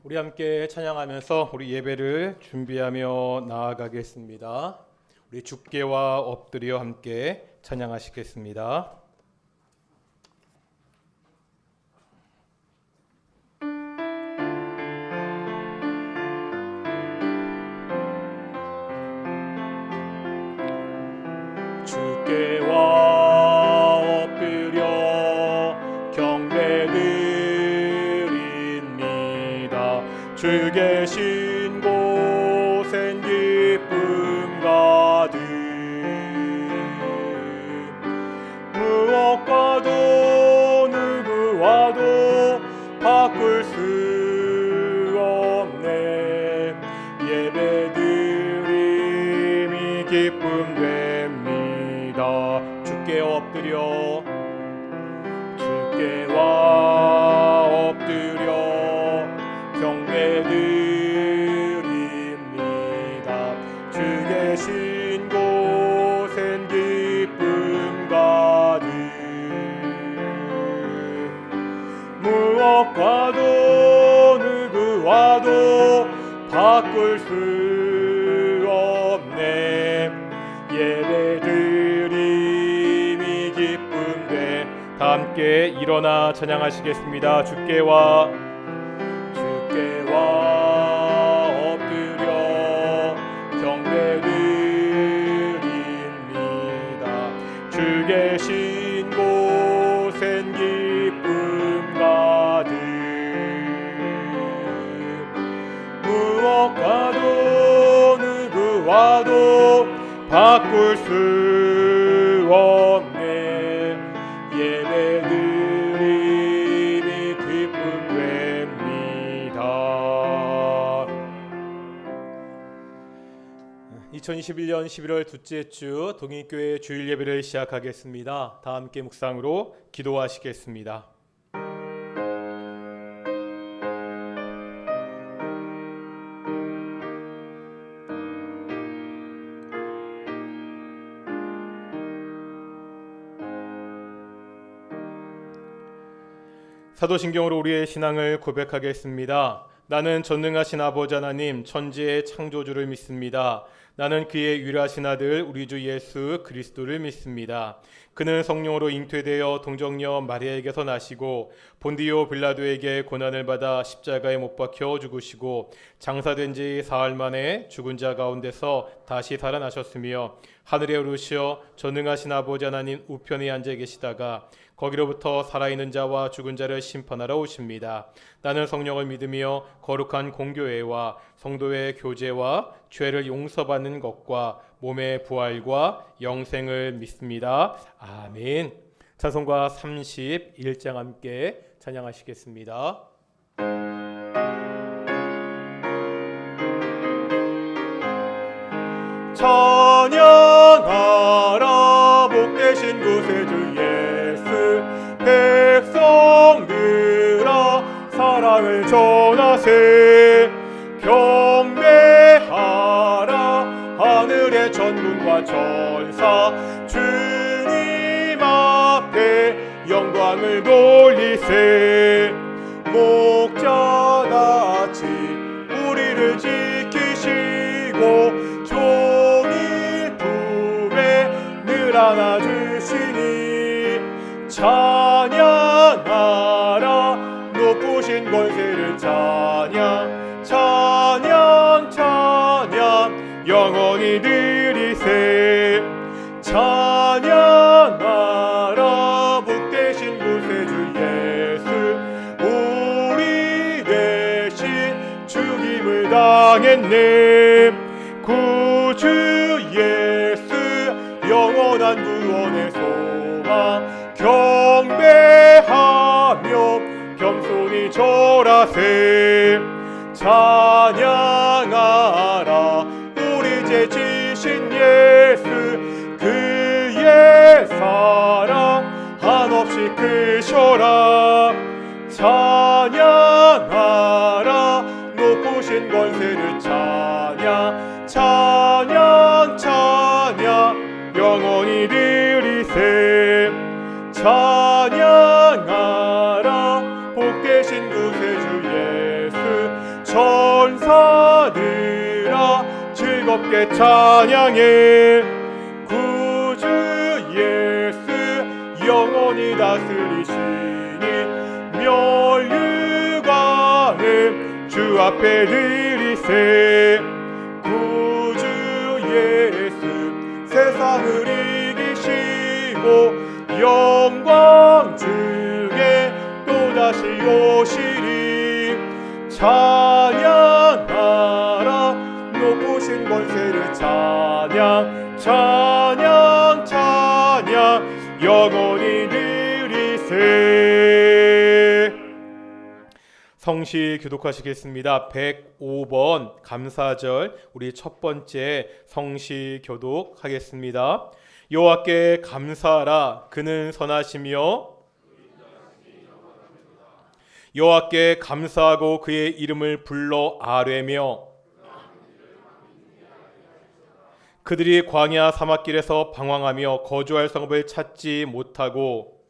우리 함께 찬양하면서 우리 예배를 준비하며 나아가겠습니다. 우리 주께와 엎드려 함께 찬양하시겠습니다. 주께와 엎드려 경배드립니다. 주 계신 곳엔 기쁨 가득 무엇과도 누구와도 바꿀 수 없네. 예배드림이 기쁨 됩니다. 주께 엎드려 주께와 엎드려 경배드립니다. 주 계신 곳엔 기쁨 가득 무엇과도 누구와도 바꿀 수 없네. 예배드림이 기쁨돼. 다 함께 일어나 찬양하시겠습니다. 주께와 엎드려 경배드립니다. 주 계신 곳엔 기쁨 가득 무엇과도 누구와도 바꿀 수 없네. 예배드림이 기쁨 됩니다. 2021년 11월 둘째 주 동인교회 주일 예배를 시작하겠습니다. 다 함께 묵상으로 기도하시겠습니다. 사도신경으로 우리의 신앙을 고백하겠습니다. 나는 전능하신 아버지 하나님 천지의 창조주를 믿습니다. 나는 그의 유일하신 아들 우리 주 예수 그리스도를 믿습니다. 그는 성령으로 잉태되어 동정녀 마리아에게서 나시고 본디오 빌라도에게 고난을 받아 십자가에 못 박혀 죽으시고 장사된 지 사흘 만에 죽은 자 가운데서 다시 살아나셨으며 하늘에 오르시어 전능하신 아버지 하나님 우편에 앉아 계시다가 거기로부터 살아있는 자와 죽은 자를 심판하러 오십니다. 나는 성령을 믿으며 거룩한 공교회와 성도의 교제와 죄를 용서받는 것과 몸의 부활과 영생을 믿습니다. 아멘. 찬송가 31장 함께 찬양하시겠습니다. 찬양하라 복되신 곳에 주 예수 백성들아 사랑을 전하세. 경배하라 하늘의 천군과 천사 주님 앞에 영광을 돌리세. 목자같이 우리를 지키시고 종일 품에 늘 안아주시니 찬양하라 높으신 권세를 찬양 찬양 찬양 영원히 드리세. 찬양하라 복되신 곳에 주 예수 우리 대신 죽임을 당했네. 구주 예수 영원한 구원의 소망 경배하며 겸손히 절하세. 찬양하라 우리 죄 지신 예수 그의 사랑 한없이 크셔라. 찬양하라 높으신 권세를 찬양 찬양 찬양 영원히 드리세. 찬양하라 복되신 곳에 주 예수 천사들아 즐겁게 찬양해. 구주 예수 영원히 다스리시니 멸류관을 주 앞에 드리세. 구주 예수 세상을 이기시고 영광 중에 또다시 오시리. 찬양하라 높으신 권세를 찬양 찬양 찬양 영원히 드리세. 성시 교독하시겠습니다. 105번 감사절 우리 첫 번째 성시 교독하겠습니다. 여호와께 감사하라 그는 선하시며 여호와께 감사하고 그의 이름을 불러 아뢰며 그들이 광야 사막길에서 방황하며 거주할 성읍을 찾지 못하고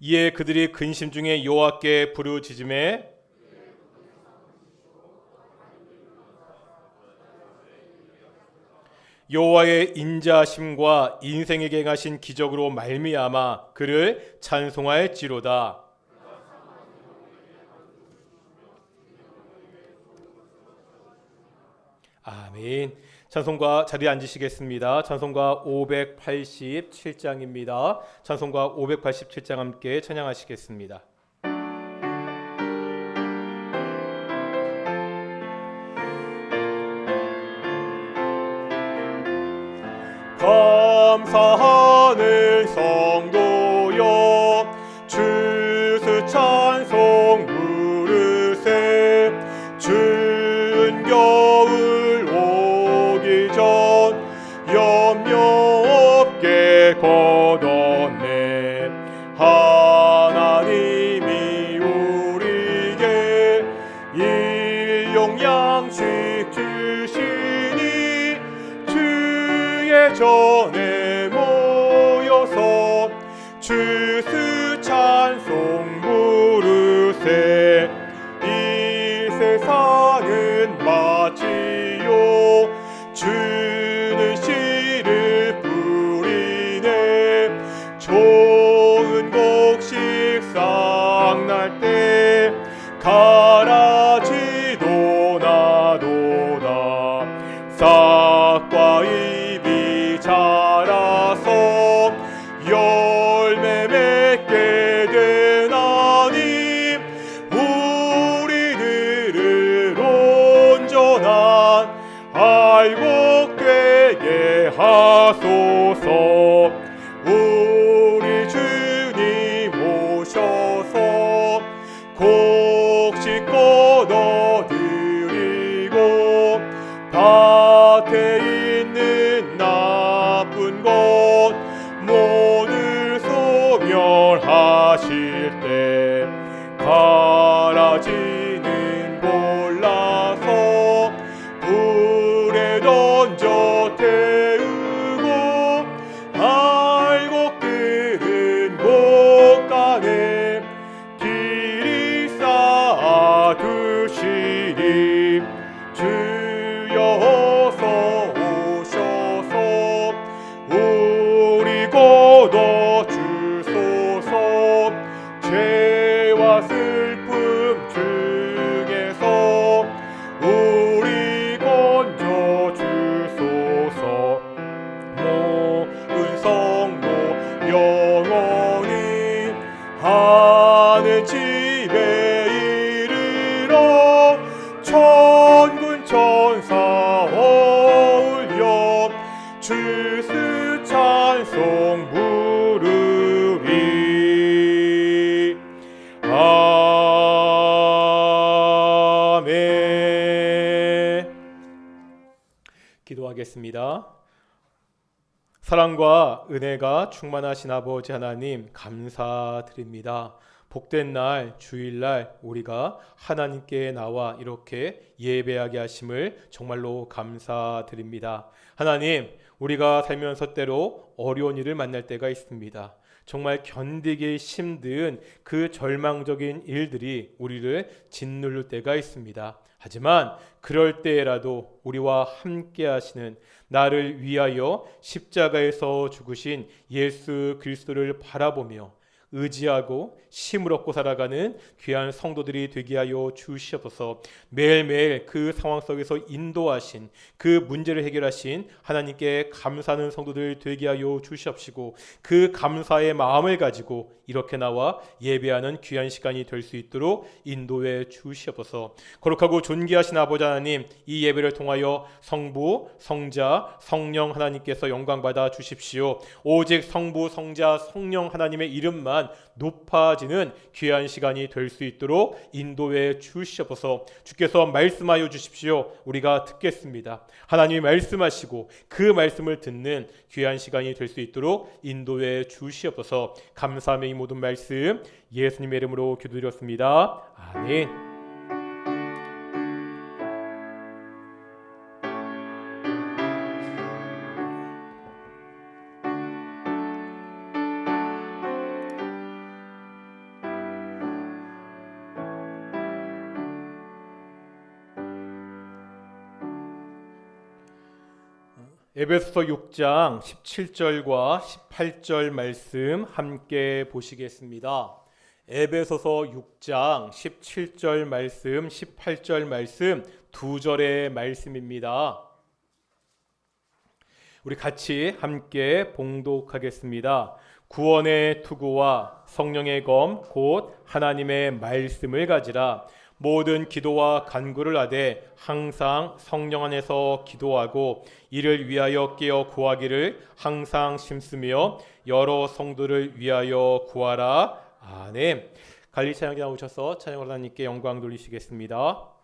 이에 그들이 근심 중에 여호와께 부르짖음에 여호와의 인자하심과 인생에게 행하신 기적으로 말미암아 그를 찬송할지로다. 아멘. 찬송가 자리에 앉으시겠습니다. 찬송가 587장입니다. 찬송가 587장 함께 찬양하시겠습니다. 감사하는 성도여 주스 찬송 부르세. 추운 겨울 오기 전 염려 없게 걷었네. 하나님이 우리에게 일용 양식 주시니 주의 전에 모여서 주스 찬송 부르세. 이 세상은 마치요 주는 씨를 뿌리네. 좋은 곡식 싹날 때 가라지도 나도다. 싹과 잎이 자라서 열매 맺게 되나니 우리들을 온전한 알곡 되게 하소서. 우리 주님 오셔서 곡식 걷어들이고 밭에 있는 나쁜 것 모두 소멸하실 때 가라지는 골라서 불에 던져 태우고 알곡들은 곳간에 길이 쌓아두시니 주여 어서 오셔서 우리 걷어 주소서. 죄와 슬픔 중에서 우리 건져 주소서. 모든 성도 영원히 하늘 집에 이르러 천군 천사 어울려 주스 찬송 부르리. 아멘. 기도하겠습니다. 사랑과 은혜가 충만하신 아버지 하나님 감사드립니다. 복된 날 주일날 우리가 하나님께 나와 이렇게 예배하게 하심을 정말로 감사드립니다. 하나님, 우리가 살면서 때로 어려운 일을 만날 때가 있습니다. 정말 견디기 힘든 그 절망적인 일들이 우리를 짓누를 때가 있습니다. 하지만 그럴 때라도 우리와 함께 하시는, 나를 위하여 십자가에서 죽으신 예수 그리스도를 바라보며 의지하고 힘을 얻고 살아가는 귀한 성도들이 되게 하여 주시옵소서. 매일매일 그 상황 속에서 인도하신, 그 문제를 해결하신 하나님께 감사하는 성도들 되게 하여 주시옵시고, 그 감사의 마음을 가지고 이렇게 나와 예배하는 귀한 시간이 될 수 있도록 인도해 주시옵소서. 거룩하고 존귀하신 아버지 하나님, 이 예배를 통하여 성부, 성자, 성령 하나님께서 영광 받아 주십시오. 오직 성부, 성자, 성령 하나님의 이름만 높아지는 귀한 시간이 될 수 있도록 인도해 주시옵소서. 주께서 말씀하여 주십시오. 우리가 듣겠습니다. 하나님이 말씀하시고 그 말씀을 듣는 귀한 시간이 될 수 있도록 인도해 주시옵소서. 감사하며 이 모든 말씀 예수님의 이름으로 기도드렸습니다. 아멘. 에베소서 6장 17절과 18절 말씀 함께 보시겠습니다. 에베소서 6장 17절 말씀, 18절 말씀 두 절의 말씀입니다. 우리 같이 함께 봉독하겠습니다. 구원의 투구와 성령의 검 곧 하나님의 말씀을 가지라. 모든 기도와 간구를 하되 항상 성령 안에서 기도하고 이를 위하여 깨어 구하기를 항상 힘쓰며 여러 성도를 위하여 구하라. 아멘. 갈리 찬양에 나오셔서 찬양 하나님께 영광 돌리시겠습니다.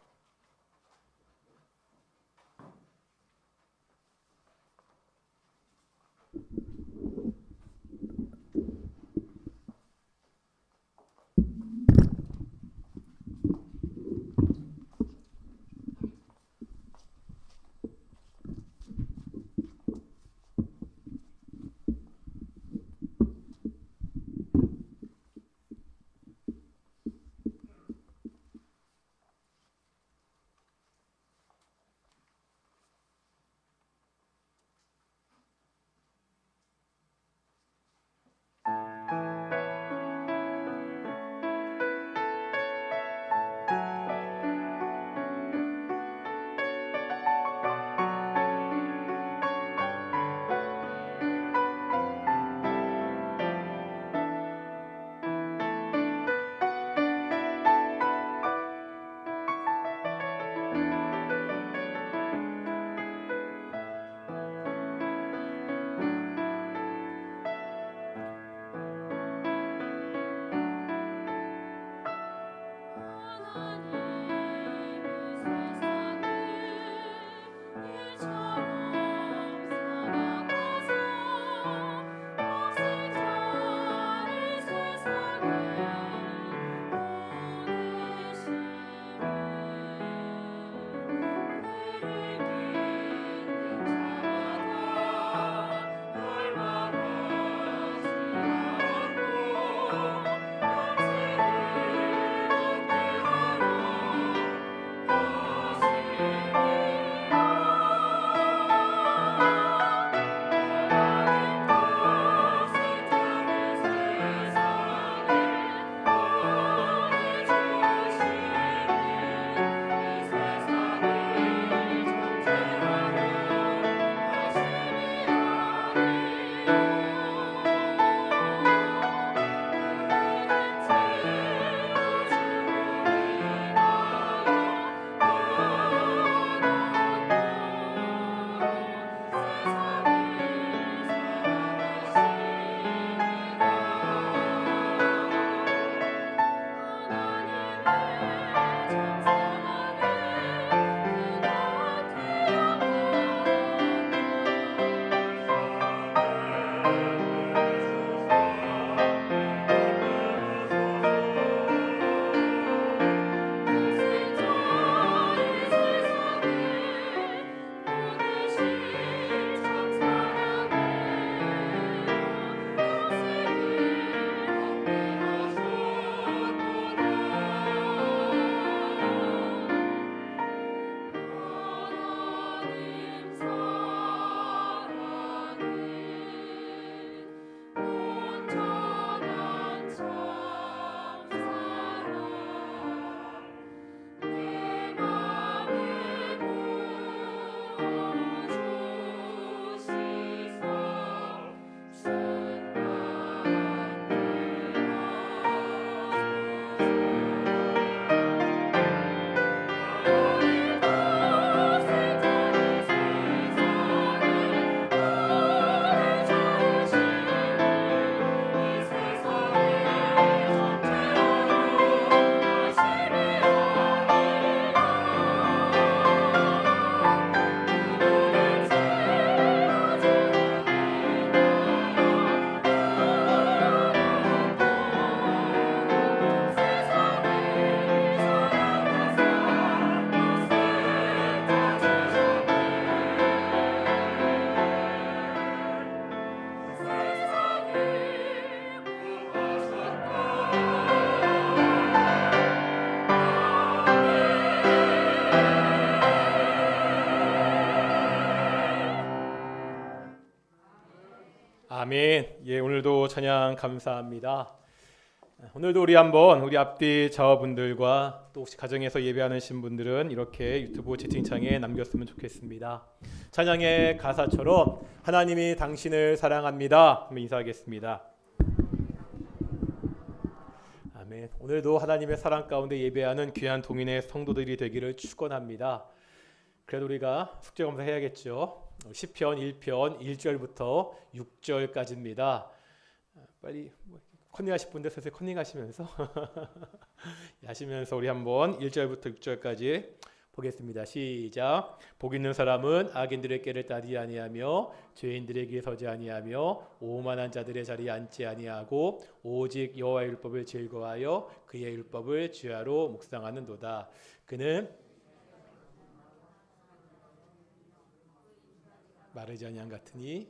아멘. 예, 오늘도 찬양 감사합니다. 오늘도 우리 앞뒤 자녀분들과 또 혹시 가정에서 예배하는 신분들은 이렇게 유튜브 채팅창에 남겼으면 좋겠습니다. 찬양의 가사처럼 하나님이 당신을 사랑합니다. 한번 인사하겠습니다. 아멘. 오늘도 하나님의 사랑 가운데 예배하는 귀한 동인의 성도들이 되기를 축원합니다. 그래도 우리가 숙제 검사해야겠죠. 시편 1편 1절부터 6절까지입니다. 빨리 컨닝하실 분들 슬슬 컨닝하시면서 하시면서 우리 한번 1절부터 6절까지 보겠습니다. 시작. 복 있는 사람은 악인들의 꾀를 따르지 아니하며 죄인들의 길에 서지 아니하며 오만한 자들의 자리에 앉지 아니하고 오직 여호와의 율법을 즐거워하여 그의 율법을 주야로 묵상하는도다. 그는 마르지 아니한 같으니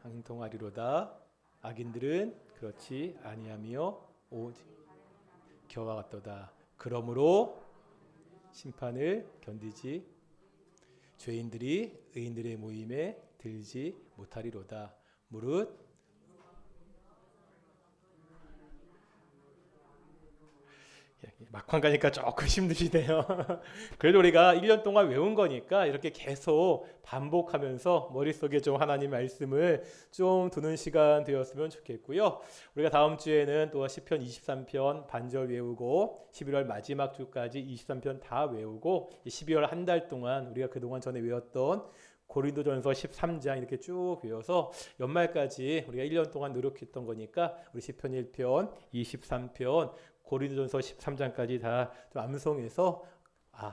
형통하리로다. 악인들은 그렇지 아니하며 오직 겨와 같도다. 그러므로 심판을 견디지 죄인들이 의인들의 모임에 들지 못하리로다. 무릇 막판 가니까 조금 힘드시네요. 그래도 우리가 1년 동안 외운 거니까 이렇게 계속 반복하면서 머릿속에 좀 하나님 말씀을 좀 두는 시간 되었으면 좋겠고요. 우리가 다음 주에는 또 시편 23편 반절 외우고 11월 마지막 주까지 23편 다 외우고 12월 한 달 동안 우리가 그동안 전에 외웠던 고린도전서 13장 이렇게 쭉 외워서 연말까지 우리가 1년 동안 노력했던 거니까 우리 시편 1편, 23편, 고린도전서 13장까지 다 좀 암송해서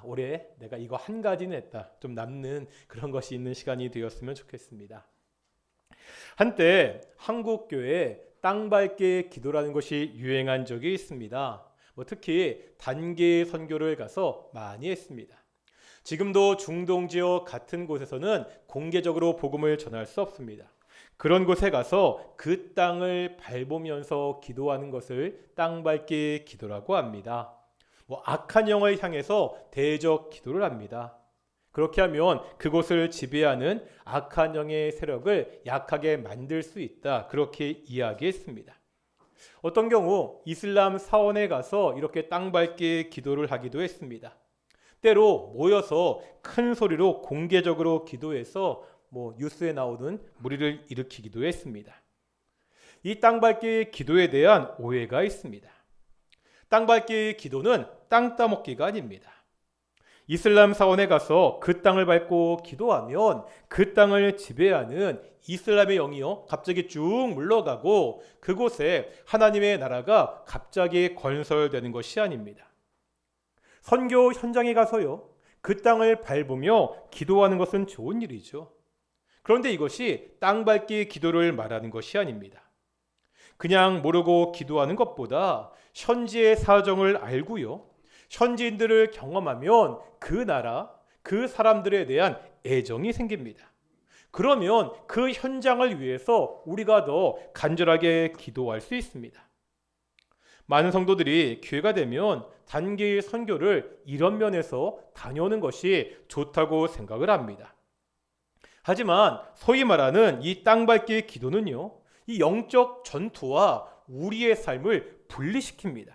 올해 내가 이거 한 가지는 했다. 좀 남는 그런 것이 있는 시간이 되었으면 좋겠습니다. 한때 한국 교회에 땅 밟기 기도라는 것이 유행한 적이 있습니다. 특히 단기 선교를 가서 많이 했습니다. 지금도 중동 지역 같은 곳에서는 공개적으로 복음을 전할 수 없습니다. 그런 곳에 가서 그 땅을 밟으면서 기도하는 것을 땅 밟기 기도라고 합니다. 악한 영을 향해서 대적 기도를 합니다. 그렇게 하면 그곳을 지배하는 악한 영의 세력을 약하게 만들 수 있다. 그렇게 이야기했습니다. 어떤 경우 이슬람 사원에 가서 이렇게 땅 밟기 기도를 하기도 했습니다. 때로 모여서 큰 소리로 공개적으로 기도해서 뉴스에 나오는 무리를 일으키기도 했습니다. 이 땅밟기 기도에 대한 오해가 있습니다. 땅밟기 기도는 땅 따먹기가 아닙니다. 이슬람 사원에 가서 그 땅을 밟고 기도하면 그 땅을 지배하는 이슬람의 영이요 갑자기 쭉 물러가고 그곳에 하나님의 나라가 갑자기 건설되는 것이 아닙니다. 선교 현장에 가서요 그 땅을 밟으며 기도하는 것은 좋은 일이죠. 그런데 이것이 땅 밟기 기도를 말하는 것이 아닙니다. 그냥 모르고 기도하는 것보다 현지의 사정을 알고요. 현지인들을 경험하면 그 나라, 그 사람들에 대한 애정이 생깁니다. 그러면 그 현장을 위해서 우리가 더 간절하게 기도할 수 있습니다. 많은 성도들이 기회가 되면 단기 선교를 이런 면에서 다녀오는 것이 좋다고 생각을 합니다. 하지만 소위 말하는 이 땅밟기 기도는요, 이 영적 전투와 우리의 삶을 분리시킵니다.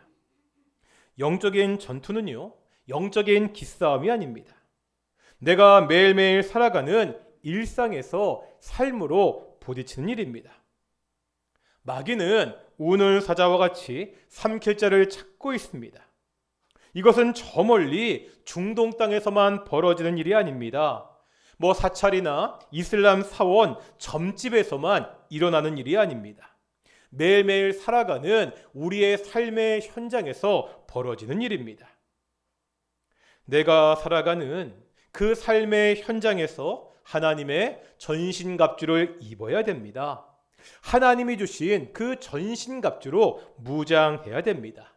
영적인 전투는요, 영적인 기싸움이 아닙니다. 내가 매일매일 살아가는 일상에서 삶으로 부딪히는 일입니다. 마귀는 우는 사자와 같이 삼킬 자를 찾고 있습니다. 이것은 저 멀리 중동 땅에서만 벌어지는 일이 아닙니다. 사찰이나 이슬람 사원, 점집에서만 일어나는 일이 아닙니다. 매일매일 살아가는 우리의 삶의 현장에서 벌어지는 일입니다. 내가 살아가는 그 삶의 현장에서 하나님의 전신갑주를 입어야 됩니다. 하나님이 주신 그 전신갑주로 무장해야 됩니다.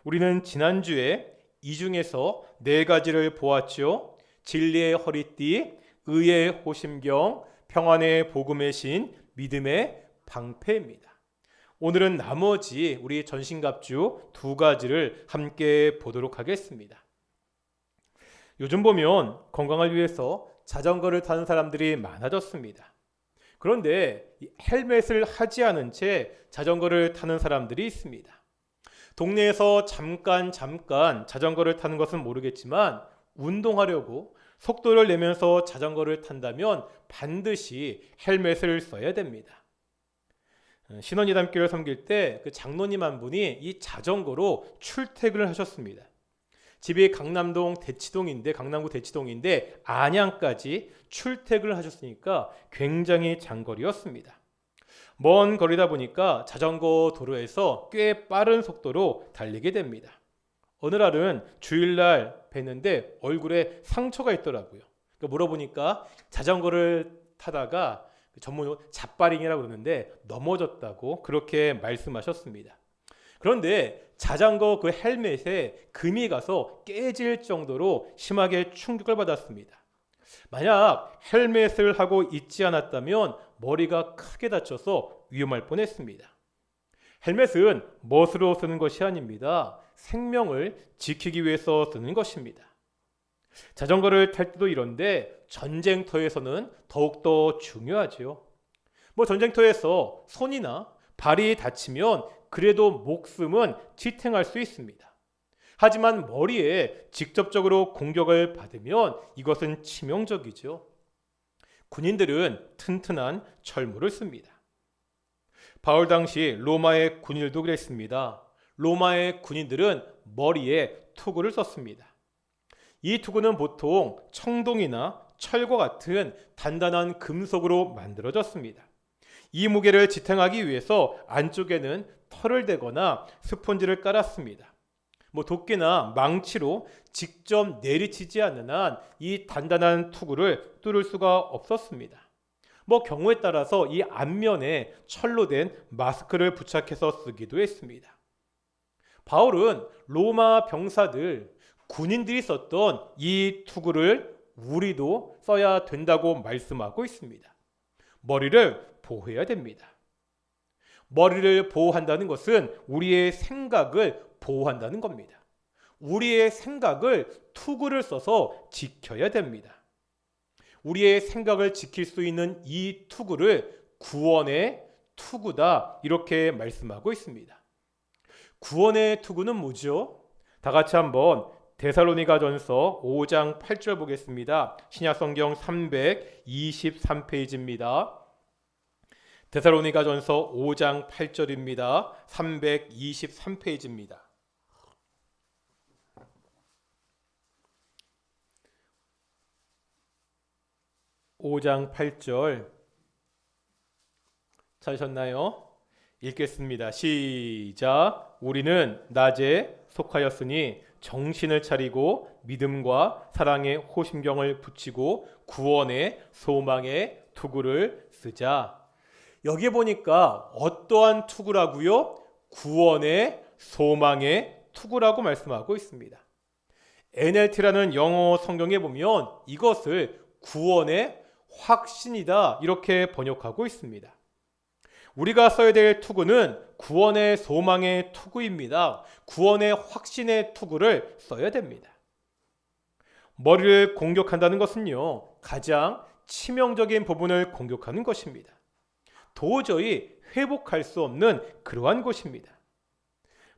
우리는 지난주에 이 중에서 4가지를 보았죠. 진리의 허리띠, 의의 호심경, 평안의 복음의 신, 믿음의 방패입니다. 오늘은 나머지 우리 전신갑주 2가지를 함께 보도록 하겠습니다. 요즘 보면 건강을 위해서 자전거를 타는 사람들이 많아졌습니다. 그런데 이 헬멧을 하지 않은 채 자전거를 타는 사람들이 있습니다. 동네에서 잠깐 자전거를 타는 것은 모르겠지만 운동하려고 속도를 내면서 자전거를 탄다면 반드시 헬멧을 써야 됩니다. 신원이담교를 섬길 때 그 장로님 한 분이 이 자전거로 출퇴근을 하셨습니다. 집이 강남구 대치동인데 안양까지 출퇴근을 하셨으니까 굉장히 장거리였습니다. 먼 거리다 보니까 자전거 도로에서 꽤 빠른 속도로 달리게 됩니다. 어느 날은 주일날 뵀는데 얼굴에 상처가 있더라고요. 그러니까 물어보니까 자전거를 타다가 전문용어 잡바링이라고 그러는데 넘어졌다고 그렇게 말씀하셨습니다. 그런데 자전거 그 헬멧에 금이 가서 깨질 정도로 심하게 충격을 받았습니다. 만약 헬멧을 하고 있지 않았다면 머리가 크게 다쳐서 위험할 뻔했습니다. 헬멧은 멋으로 쓰는 것이 아닙니다. 생명을 지키기 위해서 쓰는 것입니다. 자전거를 탈 때도 이런데 전쟁터에서는 더욱더 중요하지요. 전쟁터에서 손이나 발이 다치면 그래도 목숨은 지탱할 수 있습니다. 하지만 머리에 직접적으로 공격을 받으면 이것은 치명적이죠. 군인들은 튼튼한 철물을 씁니다. 바울 당시 로마의 군인들도 그랬습니다. 로마의 군인들은 머리에 투구를 썼습니다. 이 투구는 보통 청동이나 철과 같은 단단한 금속으로 만들어졌습니다. 이 무게를 지탱하기 위해서 안쪽에는 털을 대거나 스펀지를 깔았습니다. 도끼나 망치로 직접 내리치지 않는 한 이 단단한 투구를 뚫을 수가 없었습니다. 경우에 따라서 이 앞면에 철로 된 마스크를 부착해서 쓰기도 했습니다. 바울은 로마 병사들, 군인들이 썼던 이 투구를 우리도 써야 된다고 말씀하고 있습니다. 머리를 보호해야 됩니다. 머리를 보호한다는 것은 우리의 생각을 보호한다는 겁니다. 우리의 생각을 투구를 써서 지켜야 됩니다. 우리의 생각을 지킬 수 있는 이 투구를 구원의 투구다 이렇게 말씀하고 있습니다. 구원의 투구는 뭐죠? 다 같이 한번 데살로니가전서 5장 8절 보겠습니다. 신약성경 323페이지입니다. 데살로니가전서 5장 8절입니다. 323페이지입니다. (5장 8절) 찾으셨나요? 읽겠습니다. 시작. 우리는 낮에 속하였으니 정신을 차리고 믿음과 사랑의 호심경을 붙이고 구원의 소망의 투구를 쓰자. 여기 보니까 어떠한 투구라고요? 구원의 소망의 투구라고 말씀하고 있습니다. NLT라는 영어 성경에 보면 이것을 구원의 확신이다 이렇게 번역하고 있습니다. 우리가 써야 될 투구는 구원의 소망의 투구입니다. 구원의 확신의 투구를 써야 됩니다. 머리를 공격한다는 것은요, 가장 치명적인 부분을 공격하는 것입니다. 도저히 회복할 수 없는 그러한 것입니다.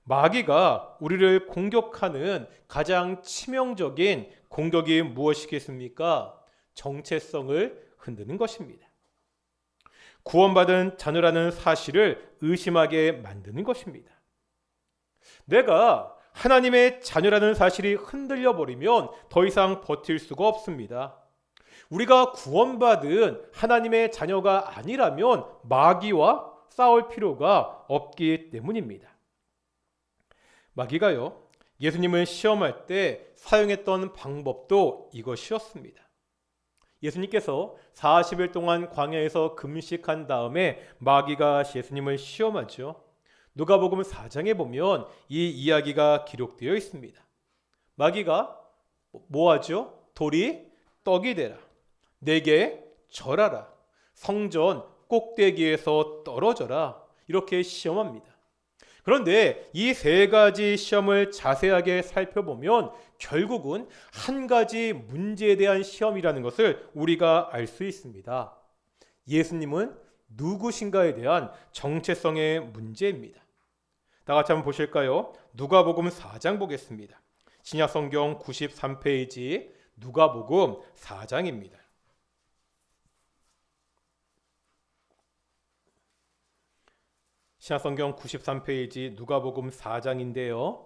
마귀가 우리를 공격하는 가장 치명적인 공격이 무엇이겠습니까? 정체성을 흔드는 것입니다. 구원받은 자녀라는 사실을 의심하게 만드는 것입니다. 내가 하나님의 자녀라는 사실이 흔들려 버리면 더 이상 버틸 수가 없습니다. 우리가 구원받은 하나님의 자녀가 아니라면 마귀와 싸울 필요가 없기 때문입니다. 마귀가요, 예수님을 시험할 때 사용했던 방법도 이것이었습니다. 예수님께서 40일 동안 광야에서 금식한 다음에 마귀가 예수님을 시험하죠. 누가복음 4장에 보면 이 이야기가 기록되어 있습니다. 마귀가 뭐하죠? 돌이 떡이 되라. 내게 절하라. 성전 꼭대기에서 떨어져라. 이렇게 시험합니다. 그런데 이 세 가지 시험을 자세하게 살펴보면 결국은 한 가지 문제에 대한 시험이라는 것을 우리가 알 수 있습니다. 예수님은 누구신가에 대한 정체성의 문제입니다. 다 같이 한번 보실까요? 누가복음 4장 보겠습니다. 신약성경 93페이지 누가복음 4장입니다. 신약성경 93페이지 누가복음 4장인데요.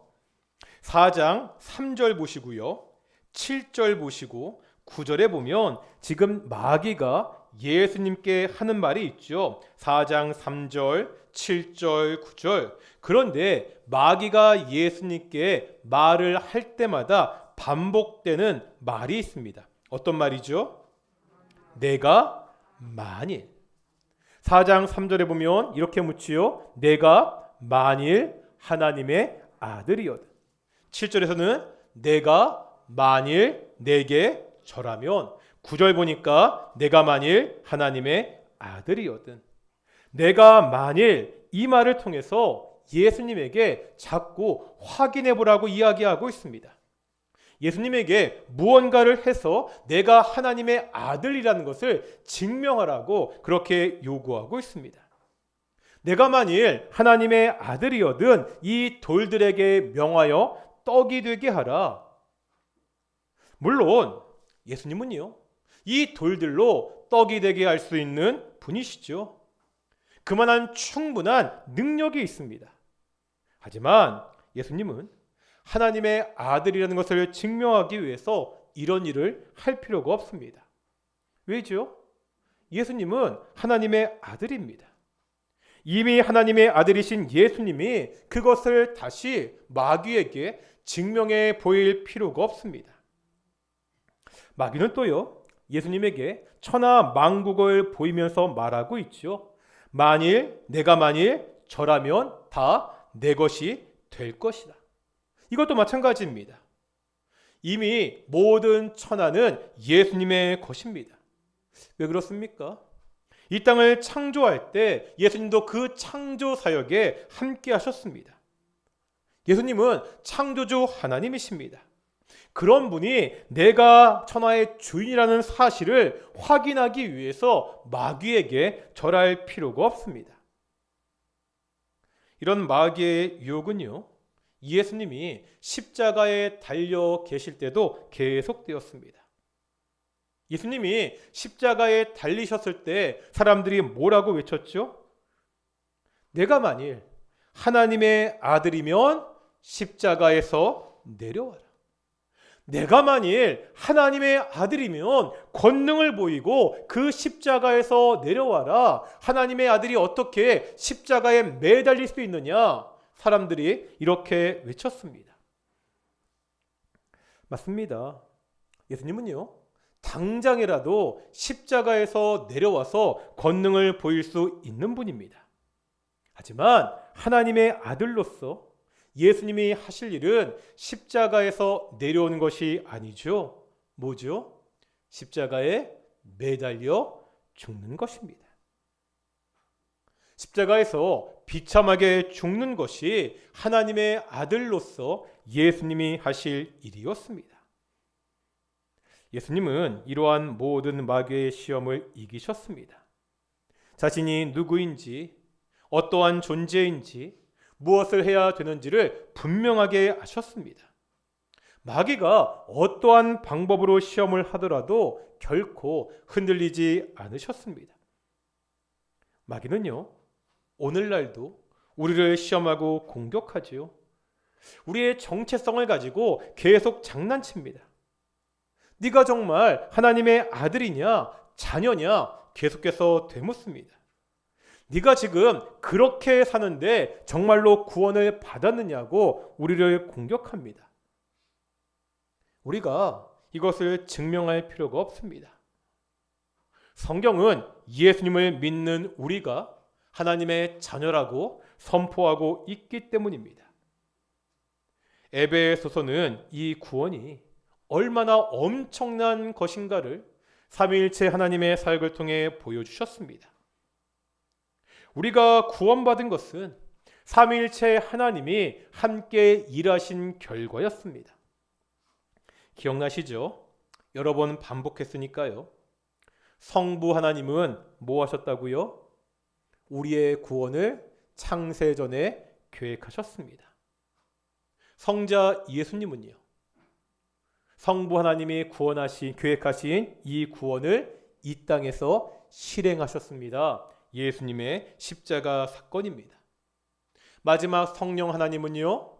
4장 3절 보시고요. 7절 보시고 9절에 보면 지금 마귀가 예수님께 하는 말이 있죠. 4장 3절, 7절, 9절. 그런데 마귀가 예수님께 말을 할 때마다 반복되는 말이 있습니다. 어떤 말이죠? 내가 만일. 4장 3절에 보면 이렇게 묻지요. 내가 만일 하나님의 아들이거든. 7절에서는 내가 만일 내게 절하면, 9절 보니까 내가 만일 하나님의 아들이거든. 내가 만일, 이 말을 통해서 예수님에게 자꾸 확인해 보라고 이야기하고 있습니다. 예수님에게 무언가를 해서 내가 하나님의 아들이라는 것을 증명하라고 그렇게 요구하고 있습니다. 내가 만일 하나님의 아들이거든 이 돌들에게 명하여 떡이 되게 하라. 물론 예수님은요, 이 돌들로 떡이 되게 할 수 있는 분이시죠. 그만한 충분한 능력이 있습니다. 하지만 예수님은 하나님의 아들이라는 것을 증명하기 위해서 이런 일을 할 필요가 없습니다. 왜죠? 예수님은 하나님의 아들입니다. 이미 하나님의 아들이신 예수님이 그것을 다시 마귀에게 증명해 보일 필요가 없습니다. 마귀는 또요, 예수님에게 천하 만국을 보이면서 말하고 있죠. 내가 만일 절하면 다 내 것이 될 것이다. 이것도 마찬가지입니다. 이미 모든 천하는 예수님의 것입니다. 왜 그렇습니까? 이 땅을 창조할 때 예수님도 그 창조 사역에 함께 하셨습니다. 예수님은 창조주 하나님이십니다. 그런 분이 내가 천하의 주인이라는 사실을 확인하기 위해서 마귀에게 절할 필요가 없습니다. 이런 마귀의 유혹은요, 예수님이 십자가에 달려 계실 때도 계속되었습니다. 예수님이 십자가에 달리셨을 때 사람들이 뭐라고 외쳤죠? 내가 만일 하나님의 아들이면 십자가에서 내려와라. 내가 만일 하나님의 아들이면 권능을 보이고 그 십자가에서 내려와라. 하나님의 아들이 어떻게 십자가에 매달릴 수 있느냐? 사람들이 이렇게 외쳤습니다. 맞습니다. 예수님은요, 당장이라도 십자가에서 내려와서 권능을 보일 수 있는 분입니다. 하지만 하나님의 아들로서 예수님이 하실 일은 십자가에서 내려오는 것이 아니죠. 뭐죠? 십자가에 매달려 죽는 것입니다. 십자가에서 비참하게 죽는 것이 하나님의 아들로서 예수님이 하실 일이었습니다. 예수님은 이러한 모든 마귀의 시험을 이기셨습니다. 자신이 누구인지, 어떠한 존재인지, 무엇을 해야 되는지를 분명하게 아셨습니다. 마귀가 어떠한 방법으로 시험을 하더라도 결코 흔들리지 않으셨습니다. 마귀는요, 오늘날도 우리를 시험하고 공격하지요. 우리의 정체성을 가지고 계속 장난칩니다. 네가 정말 하나님의 아들이냐, 자녀냐 계속해서 되묻습니다. 네가 지금 그렇게 사는데 정말로 구원을 받았느냐고 우리를 공격합니다. 우리가 이것을 증명할 필요가 없습니다. 성경은 예수님을 믿는 우리가 하나님의 자녀라고 선포하고 있기 때문입니다. 에베소서는 이 구원이 얼마나 엄청난 것인가를 삼위일체 하나님의 사역을 통해 보여주셨습니다. 우리가 구원받은 것은 삼위일체 하나님이 함께 일하신 결과였습니다. 기억나시죠? 여러 번 반복했으니까요. 성부 하나님은 뭐 하셨다고요? 우리의 구원을 창세전에 계획하셨습니다. 성자 예수님은요, 성부 하나님이 계획하신 이 구원을 이 땅에서 실행하셨습니다. 예수님의 십자가 사건입니다. 마지막 성령 하나님은요,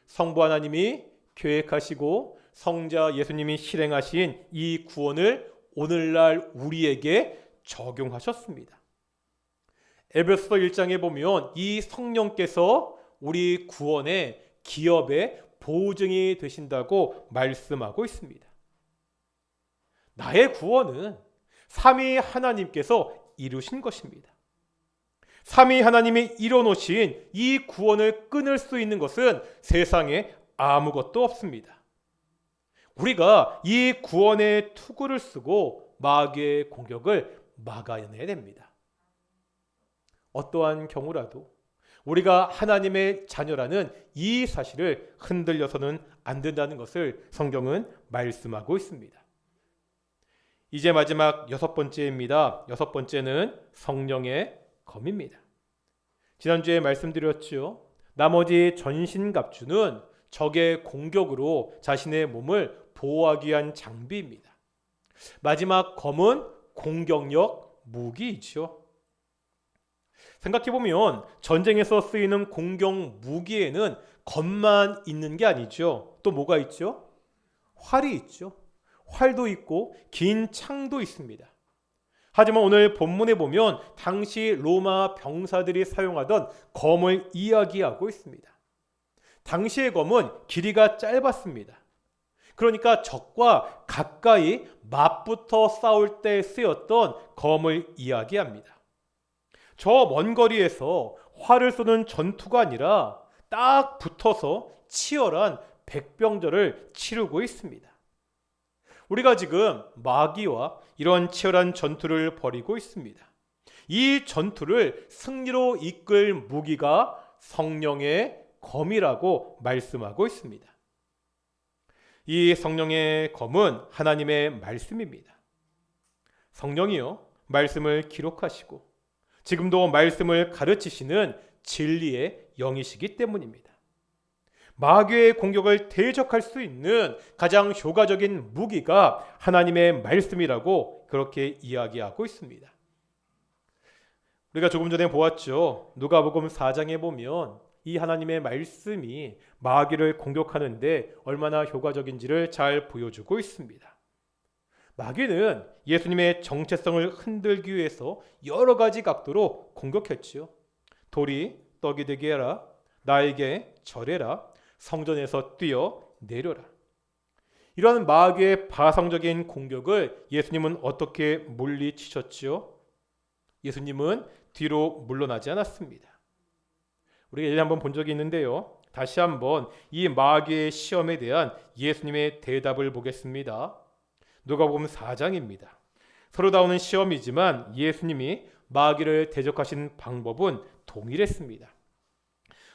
성부 하나님이 계획하시고 성자 예수님이 실행하신 이 구원을 오늘날 우리에게 적용하셨습니다. 에베소서 1장에 보면 이 성령께서 우리 구원의 기업의 보증이 되신다고 말씀하고 있습니다. 나의 구원은 삼위 하나님께서 이루신 것입니다. 삼위 하나님이 이뤄놓으신 이 구원을 끊을 수 있는 것은 세상에 아무것도 없습니다. 우리가 이 구원의 투구를 쓰고 마귀의 공격을 막아내야 됩니다. 어떠한 경우라도 우리가 하나님의 자녀라는 이 사실을 흔들려서는 안 된다는 것을 성경은 말씀하고 있습니다. 이제 마지막 6번째입니다. 6번째는 성령의 검입니다. 지난주에 말씀드렸죠. 나머지 전신갑주는 적의 공격으로 자신의 몸을 보호하기 위한 장비입니다. 마지막 검은 공격력 무기이죠. 생각해보면 전쟁에서 쓰이는 공격 무기에는 검만 있는 게 아니죠. 또 뭐가 있죠? 활이 있죠. 활도 있고 긴 창도 있습니다. 하지만 오늘 본문에 보면 당시 로마 병사들이 사용하던 검을 이야기하고 있습니다. 당시의 검은 길이가 짧았습니다. 그러니까 적과 가까이 맞붙어 싸울 때 쓰였던 검을 이야기합니다. 저 먼 거리에서 활을 쏘는 전투가 아니라 딱 붙어서 치열한 백병전을 치르고 있습니다. 우리가 지금 마귀와 이런 치열한 전투를 벌이고 있습니다. 이 전투를 승리로 이끌 무기가 성령의 검이라고 말씀하고 있습니다. 이 성령의 검은 하나님의 말씀입니다. 성령이요, 말씀을 기록하시고 지금도 말씀을 가르치시는 진리의 영이시기 때문입니다. 마귀의 공격을 대적할 수 있는 가장 효과적인 무기가 하나님의 말씀이라고 그렇게 이야기하고 있습니다. 우리가 조금 전에 보았죠. 누가복음 4장에 보면 이 하나님의 말씀이 마귀를 공격하는데 얼마나 효과적인지를 잘 보여주고 있습니다. 마귀는 예수님의 정체성을 흔들기 위해서 여러 가지 각도로 공격했지요. 돌이 떡이 되게 해라, 나에게 절해라, 성전에서 뛰어 내려라. 이런 마귀의 파상적인 공격을 예수님은 어떻게 물리치셨지요? 예수님은 뒤로 물러나지 않았습니다. 우리가 예전에 한번 본 적이 있는데요. 다시 한번 이 마귀의 시험에 대한 예수님의 대답을 보겠습니다. 누가복음 4장입니다. 서로 다오는 시험이지만 예수님이 마귀를 대적하신 방법은 동일했습니다.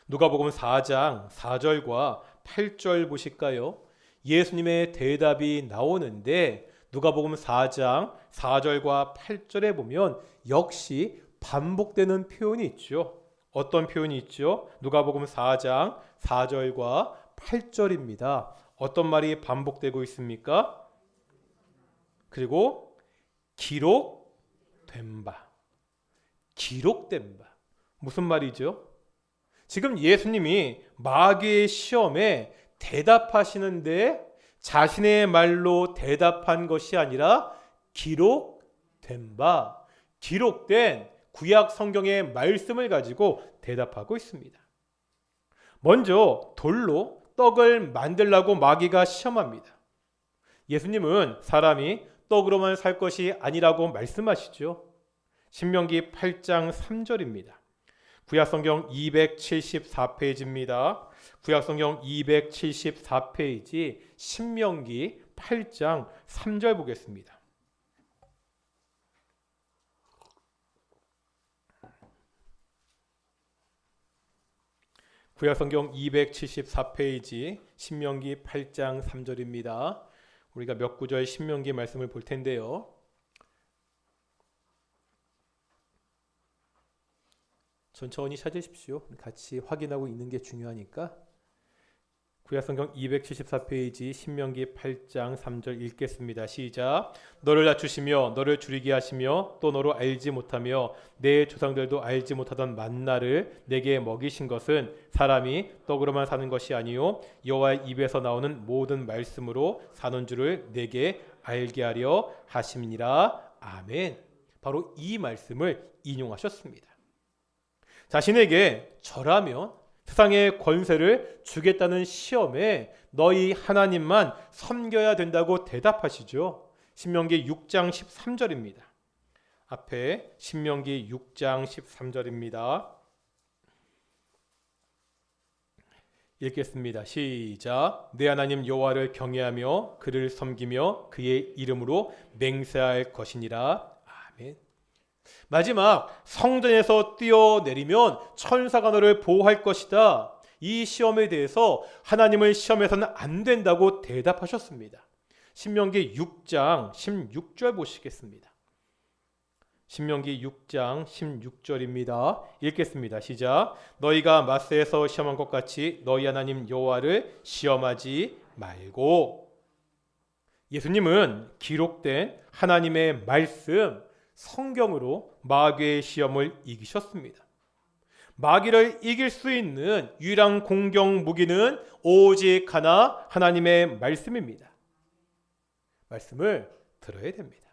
누가복음 4장 4절과 8절 보실까요? 예수님의 대답이 나오는데 누가복음 4장 4절과 8절에 보면 역시 반복되는 표현이 있죠. 어떤 표현이 있죠? 누가복음 4장 4절과 8절입니다. 어떤 말이 반복되고 있습니까? 그리고 기록된 바. 기록된 바. 무슨 말이죠? 지금 예수님이 마귀의 시험에 대답하시는데 자신의 말로 대답한 것이 아니라 기록된 바, 기록된 구약 성경의 말씀을 가지고 대답하고 있습니다. 먼저 돌로 떡을 만들라고 마귀가 시험합니다. 예수님은 사람이 떡으로만 살 것이 아니라고 말씀하시죠. 신명기 8장 3절입니다. 구약성경 274페이지입니다. 구약성경 274페이지 신명기 8장 3절 보겠습니다. 구약성경 274페이지 신명기 8장 3절입니다. 우리가 몇 구절 신명기 말씀을 볼 텐데요. 천천히 찾으십시오. 같이 확인하고 있는 게 중요하니까. 구약성경 274페이지 신명기 8장 3절 읽겠습니다. 시작. 너를 낮추시며 너를 줄이게 하시며 또 너로 알지 못하며 내 조상들도 알지 못하던 만나를 내게 먹이신 것은 사람이 떡으로만 사는 것이 아니요 여호와의 입에서 나오는 모든 말씀으로 사는 줄을 내게 알게 하려 하심이니라. 아멘. 바로 이 말씀을 인용하셨습니다. 자신에게 절하면 세상의 권세를 주겠다는 시험에 너희 하나님만 섬겨야 된다고 대답하시죠. 신명기 6장 13절입니다. 앞에 신명기 6장 13절입니다. 읽겠습니다. 시작. 내 하나님 여호와를 경외하며 그를 섬기며 그의 이름으로 맹세할 것이니라. 아멘. 마지막 성전에서 뛰어내리면 천사가 너를 보호할 것이다. 이 시험에 대해서 하나님을 시험해서는 안 된다고 대답하셨습니다. 신명기 6장 16절 보시겠습니다. 신명기 6장 16절입니다. 읽겠습니다. 시작. 너희가 마스에서 시험한 것 같이 너희 하나님 여호와를 시험하지 말고. 예수님은 기록된 하나님의 말씀 성경으로 마귀의 시험을 이기셨습니다. 마귀를 이길 수 있는 유일한 공격 무기는 오직 하나 하나님의 말씀입니다. 말씀을 들어야 됩니다.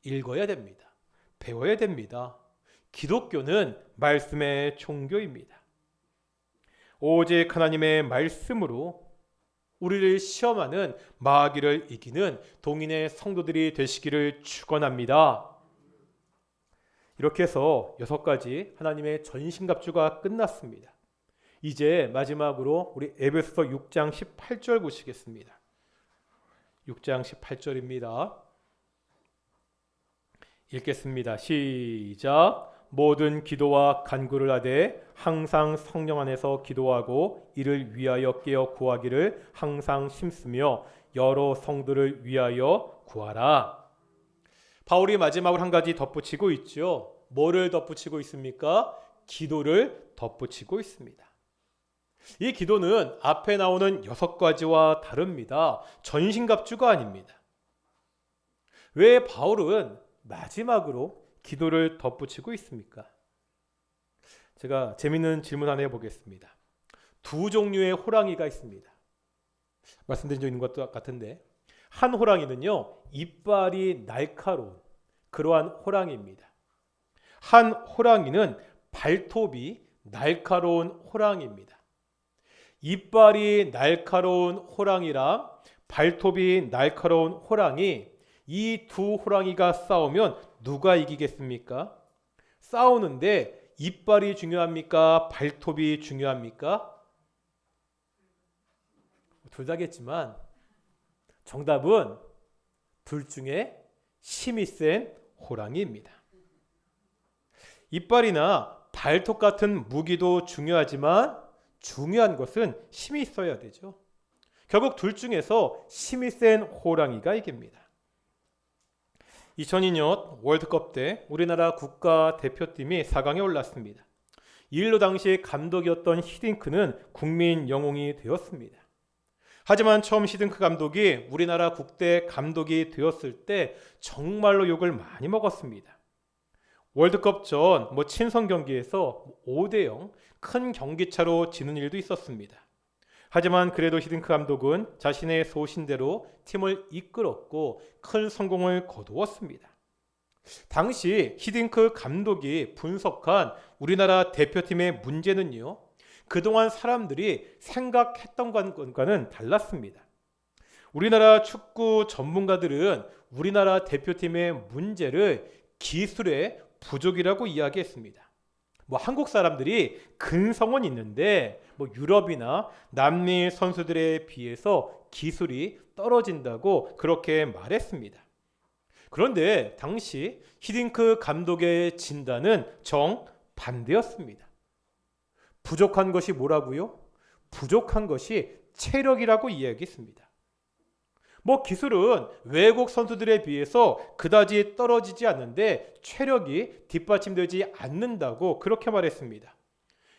읽어야 됩니다. 배워야 됩니다. 기독교는 말씀의 종교입니다. 오직 하나님의 말씀으로 우리를 시험하는 마귀를 이기는 동인의 성도들이 되시기를 축원합니다. 이렇게 해서 6가지 하나님의 전신갑주가 끝났습니다. 이제 마지막으로 우리 에베소서 6장 18절 보시겠습니다. 6장 18절입니다. 읽겠습니다. 시작. 모든 기도와 간구를 하되 항상 성령 안에서 기도하고 이를 위하여 깨어 구하기를 항상 힘쓰며 여러 성도를 위하여 구하라. 바울이 마지막으로 한 가지 덧붙이고 있죠. 뭐를 덧붙이고 있습니까? 기도를 덧붙이고 있습니다. 이 기도는 앞에 나오는 6가지와 다릅니다. 전신갑주가 아닙니다. 왜 바울은 마지막으로 기도를 덧붙이고 있습니까? 제가 재미있는 질문 하나 해보겠습니다. 2 종류의 호랑이가 있습니다. 말씀드린 적 있는 것 같은데, 한 호랑이는요 이빨이 날카로운 그러한 호랑이입니다. 한 호랑이는 발톱이 날카로운 호랑이입니다. 이빨이 날카로운 호랑이랑 발톱이 날카로운 호랑이, 이 두 호랑이가 싸우면 누가 이기겠습니까? 싸우는데 이빨이 중요합니까? 발톱이 중요합니까? 둘 다겠지만 정답은 둘 중에 힘이 센 호랑이입니다. 이빨이나 발톱 같은 무기도 중요하지만 중요한 것은 힘이 있어야 되죠. 결국 둘 중에서 힘이 센 호랑이가 이깁니다. 2002년 월드컵 때 우리나라 국가대표팀이 4강에 올랐습니다. 이 일로 당시 감독이었던 히딩크는 국민 영웅이 되었습니다. 하지만 처음 히딩크 감독이 우리나라 국대 감독이 되었을 때 정말로 욕을 많이 먹었습니다. 월드컵 전 친선 경기에서 5대0 큰 경기차로 지는 일도 있었습니다. 하지만 그래도 히딩크 감독은 자신의 소신대로 팀을 이끌었고 큰 성공을 거두었습니다. 당시 히딩크 감독이 분석한 우리나라 대표팀의 문제는요, 그동안 사람들이 생각했던 것과는 달랐습니다. 우리나라 축구 전문가들은 우리나라 대표팀의 문제를 기술의 부족이라고 이야기했습니다. 한국 사람들이 근성은 있는데 유럽이나 남미 선수들에 비해서 기술이 떨어진다고 그렇게 말했습니다. 그런데 당시 히딩크 감독의 진단은 정반대였습니다. 부족한 것이 뭐라고요? 부족한 것이 체력이라고 이야기했습니다. 기술은 외국 선수들에 비해서 그다지 떨어지지 않는데 체력이 뒷받침되지 않는다고 그렇게 말했습니다.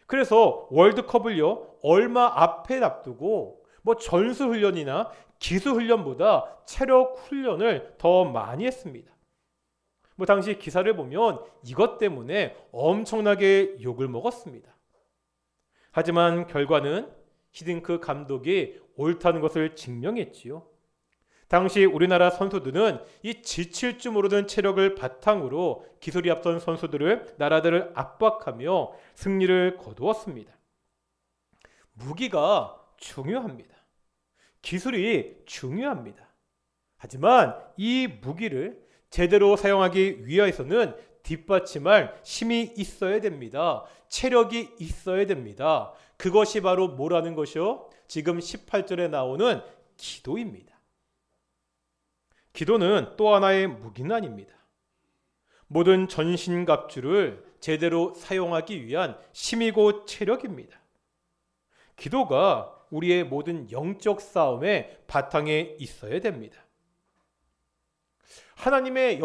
그래서 월드컵을요 얼마 앞에 놔두고 전술훈련이나 기술훈련보다 체력 훈련을 더 많이 했습니다. 당시 기사를 보면 이것 때문에 엄청나게 욕을 먹었습니다. 하지만 결과는 히딩크 감독이 옳다는 것을 증명했지요. 당시 우리나라 선수들은 이 지칠 줄 모르는 체력을 바탕으로 기술이 앞선 선수들을 나라들을 압박하며 승리를 거두었습니다. 무기가 중요합니다. 기술이 중요합니다. 하지만 이 무기를 제대로 사용하기 위해서는 뒷받침할 힘이 있어야 됩니다. 체력이 있어야 됩니다. 그것이 바로 뭐라는 것이요? 지금 18절에 나오는 기도입니다. 기도는 또 하나의 무기난입니다. 모든 전신갑주를 제대로 사용하기 위한 힘이고 체력입니다. 기도가 우리의 모든 영적 싸움의 바탕에 있어야 됩니다. 하나님의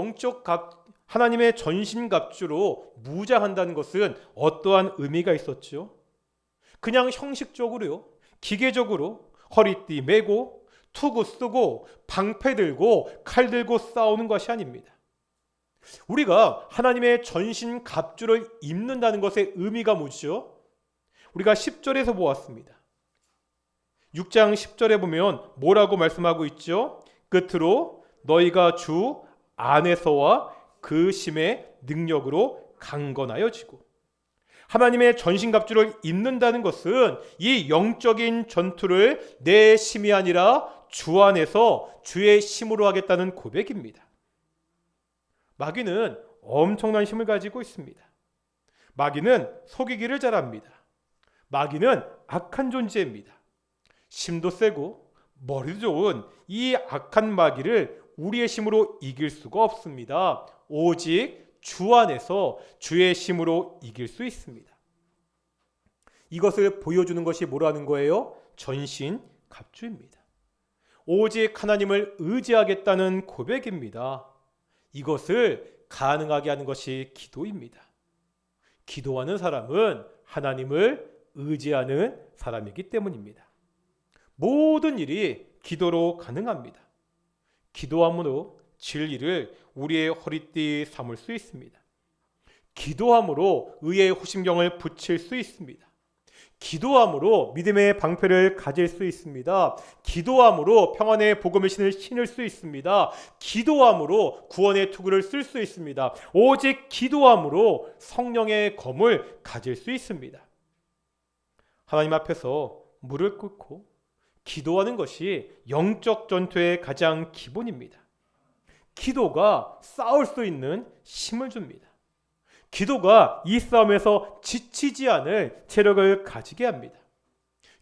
전신갑주로 무장한다는 것은 어떠한 의미가 있었죠? 그냥 형식적으로요, 기계적으로 허리띠 메고 투구 쓰고 방패 들고 칼 들고 싸우는 것이 아닙니다. 우리가 하나님의 전신갑주를 입는다는 것의 의미가 뭐죠? 우리가 10절에서 보았습니다. 6장 10절에 보면 뭐라고 말씀하고 있죠? 끝으로 너희가 주 안에서와 그 힘의 능력으로 강건하여지고, 하나님의 전신갑주를 입는다는 것은 이 영적인 전투를 내 힘이 아니라 주 안에서 주의 힘으로 하겠다는 고백입니다. 마귀는 엄청난 힘을 가지고 있습니다. 마귀는 속이기를 잘합니다. 마귀는 악한 존재입니다. 힘도 세고 머리도 좋은 이 악한 마귀를 우리의 힘으로 이길 수가 없습니다. 오직 주 안에서 주의 힘으로 이길 수 있습니다. 이것을 보여주는 것이 뭐라는 거예요? 전신갑주입니다. 오직 하나님을 의지하겠다는 고백입니다. 이것을 가능하게 하는 것이 기도입니다. 기도하는 사람은 하나님을 의지하는 사람이기 때문입니다. 모든 일이 기도로 가능합니다. 기도함으로 진리를 우리의 허리띠 삼을 수 있습니다. 기도함으로 의의 호심경을 붙일 수 있습니다. 기도함으로 믿음의 방패를 가질 수 있습니다. 기도함으로 평안의 복음의 신을 신을 수 있습니다. 기도함으로 구원의 투구를 쓸 수 있습니다. 오직 기도함으로 성령의 검을 가질 수 있습니다. 하나님 앞에서 무릎 꿇고 기도하는 것이 영적 전투의 가장 기본입니다. 기도가 싸울 수 있는 힘을 줍니다. 기도가 이 싸움에서 지치지 않을 체력을 가지게 합니다.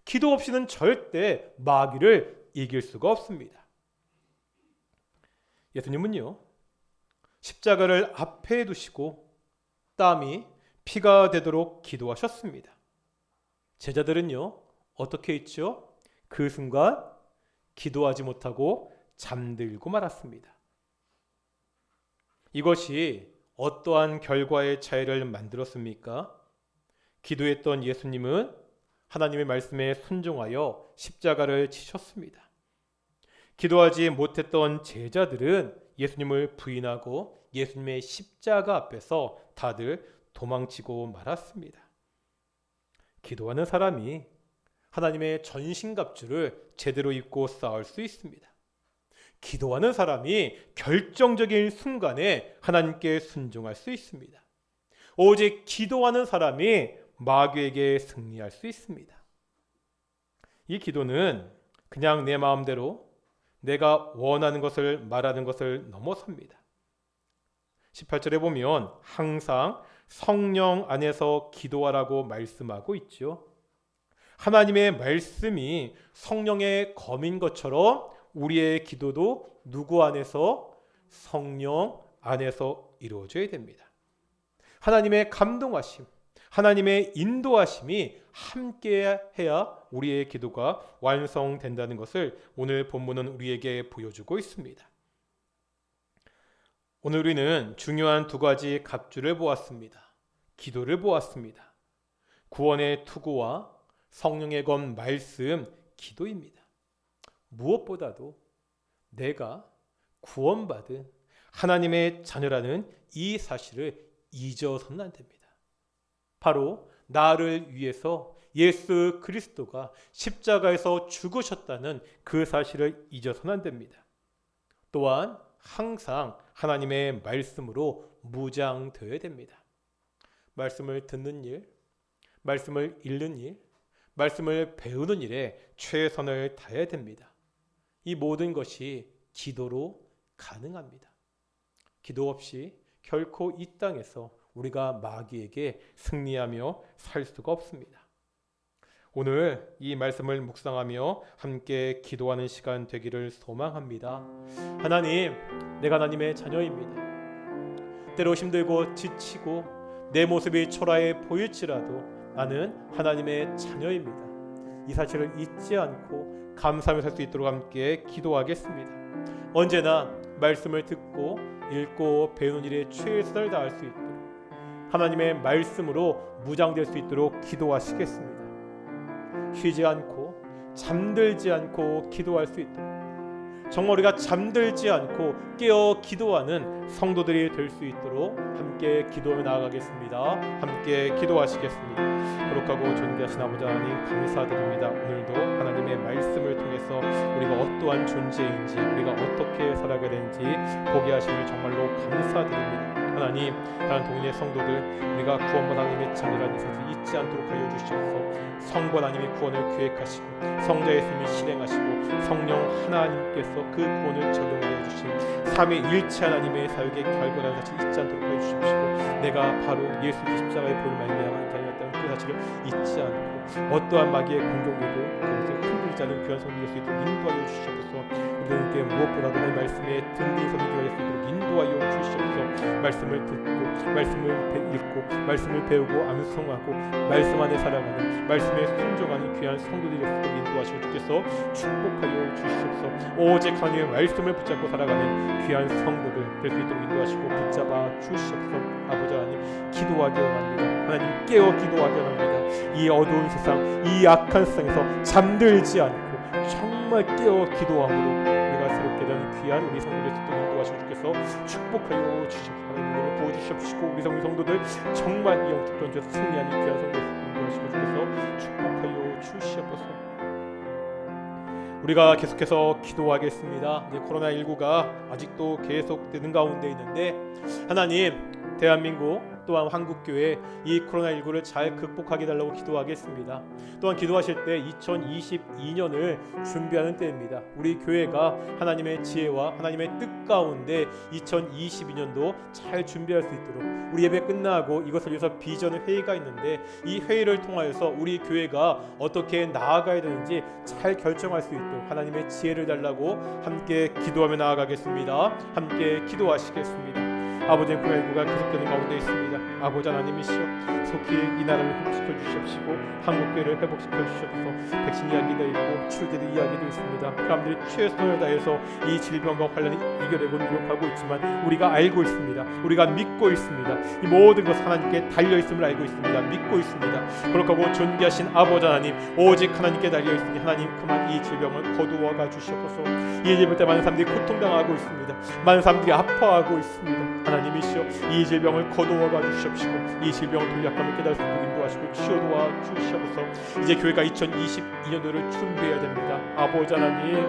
기도 없이는 절대 마귀를 이길 수가 없습니다. 예수님은요, 십자가를 앞에 두시고 땀이 피가 되도록 기도하셨습니다. 제자들은요, 어떻게 했죠? 그 순간 기도하지 못하고 잠들고 말았습니다. 이것이 어떠한 결과의 차이를 만들었습니까? 기도했던 예수님은 하나님의 말씀에 순종하여 십자가를 지셨습니다. 기도하지 못했던 제자들은 예수님을 부인하고 예수님의 십자가 앞에서 다들 도망치고 말았습니다. 기도하는 사람이 하나님의 전신갑주를 제대로 입고 싸울 수 있습니다. 기도하는 사람이 결정적인 순간에 하나님께 순종할 수 있습니다. 오직 기도하는 사람이 마귀에게 승리할 수 있습니다. 이 기도는 그냥 내 마음대로 내가 원하는 것을 말하는 것을 넘어섭니다. 18절에 보면 항상 성령 안에서 기도하라고 말씀하고 있죠. 하나님의 말씀이 성령의 검인 것처럼 우리의 기도도 누구 안에서? 성령 안에서 이루어져야 됩니다. 하나님의 감동하심, 하나님의 인도하심이 함께해야 우리의 기도가 완성된다는 것을 오늘 본문은 우리에게 보여주고 있습니다. 오늘 우리는 중요한 두 가지 각주를 보았습니다. 기도를 보았습니다. 구원의 투구와 성령의 건 말씀, 기도입니다. 무엇보다도 내가 구원받은 하나님의 자녀라는 이 사실을 잊어서는 안 됩니다. 바로 나를 위해서 예수 그리스도가 십자가에서 죽으셨다는 그 사실을 잊어서는 안 됩니다. 또한 항상 하나님의 말씀으로 무장되어야 됩니다. 말씀을 듣는 일, 말씀을 읽는 일, 말씀을 배우는 일에 최선을 다해야 됩니다. 이 모든 것이 기도로 가능합니다. 기도 없이 결코 이 땅에서 우리가 마귀에게 승리하며 살 수가 없습니다. 오늘 이 말씀을 묵상하며 함께 기도하는 시간 되기를 소망합니다. 하나님, 내가 하나님의 자녀입니다. 때로 힘들고 지치고 내 모습이 초라해 보일지라도 나는 하나님의 자녀입니다. 이 사실을 잊지 않고 감사하며 살 수 있도록 함께 기도하겠습니다. 언제나 말씀을 듣고 읽고 배우는 일에 최선을 다할 수 있도록 하나님의 말씀으로 무장될 수 있도록 기도하시겠습니다. 쉬지 않고 잠들지 않고 기도할 수 있도록 정말 우리가 잠들지 않고 깨어 기도하는 성도들이 될 수 있도록 함께 기도하며 나아가겠습니다. 함께 기도하시겠습니다. 거룩하고 존귀하신 아버지 하나님 감사드립니다. 오늘도 하나님의 말씀을 통해서 우리가 어떠한 존재인지 우리가 어떻게 살아가야 되는지 보게 하심을 정말로 감사드립니다. 하나님, 다른 동인의 성도들 우리가 구원받은 하나님의 자녀라는 이 사실을 잊지 않도록 하여 주시옵소서. 성부 하나님이 구원을 계획하시고 성자 예수님이 실행하시고 성령 하나님께서 그 구원을 적용하여 주신 삼위일체 하나님의 사역의 결과라는 사실을 잊지 않도록 하여 주시옵시고 내가 바로 예수 십자가의 보혈을 말미암아 다녔다는 그 사실을 잊지 않고 어떠한 마귀의 공격에도 그것을 흔들지 않은 귀한 성도가 될 수 있도록 인도하여 주시옵소서. 우리에게 무엇보다도 내 말씀에 든든히 서게 될 수 있도록 인도하여 주시옵소서. 말씀을 듣고 말씀을 읽고 말씀을 배우고 암송하고 말씀 안에 살아가는 말씀에 순종하는 귀한 성도들이 될 수 있도록 인도하시고 주께서 축복하여 주시옵소서. 오직 하나님의 말씀을 붙잡고 살아가는 귀한 성도들 될 수 있도록 인도하시고 붙잡아 주시옵소서. 아버지 하나님 기도하기 원합니다. 하나님 깨어 기도하기 원합니다. 이 어두운 세상 이 악한 세상에서 잠들지 않고 정말 깨어 기도함으로 우리가 새롭게 되는 귀한 우리 성도들 또 인도하시고 주께서 축복하여 주시옵소서. 하나님 부어주시옵시고 우리 성도들 정말 이 영적 전쟁에서 승리하는 귀한 성도들 인도하시고 주께서 축복하여 주시옵소서. 우리가 계속해서 기도하겠습니다. 코로나19가 아직도 계속되는 가운데 있는데 하나님 대한민국 또한 한국교회 이 코로나19를 잘 극복하게 달라고 기도하겠습니다. 또한 기도하실 때 2022년을 준비하는 때입니다. 우리 교회가 하나님의 지혜와 하나님의 뜻 가운데 2022년도 잘 준비할 수 있도록 우리 예배 끝나고 이것을 위해서 비전 회의가 있는데 이 회의를 통하여서 우리 교회가 어떻게 나아가야 되는지 잘 결정할 수 있도록 하나님의 지혜를 달라고 함께 기도하며 나아가겠습니다. 함께 기도하시겠습니다. 아버지의 코로나19가 계속되는 가운데 있습니다. 아버지 하나님이시여 속히 이 나라를 회복시켜 주시옵시고 한국교회를 회복시켜 주시옵소서. 백신 이야기도 있고 치료제도 이야기도 있습니다. 사람들이 최선을 다해서 이 질병과 관련해 이겨내고 노력하고 있지만 우리가 알고 있습니다. 우리가 믿고 있습니다. 이 모든 것 하나님께 달려있음을 알고 있습니다. 믿고 있습니다. 그렇고 존귀하신 아버지 하나님 오직 하나님께 달려있으니 하나님 그만 이 질병을 거두어가 주시옵소서. 이 질병 때 많은 사람들이 고통당하고 있습니다. 많은 사람들이 아파하고 있습니다. 하나님이시여 이 질병을 거두어가 주시옵시고 이 질병을 돌약함을 깨달을 수 있도록 인도하시고 치유도와 주시옵소서. 이제 교회가 2022년도를 준비해야 됩니다. 아버지 하나님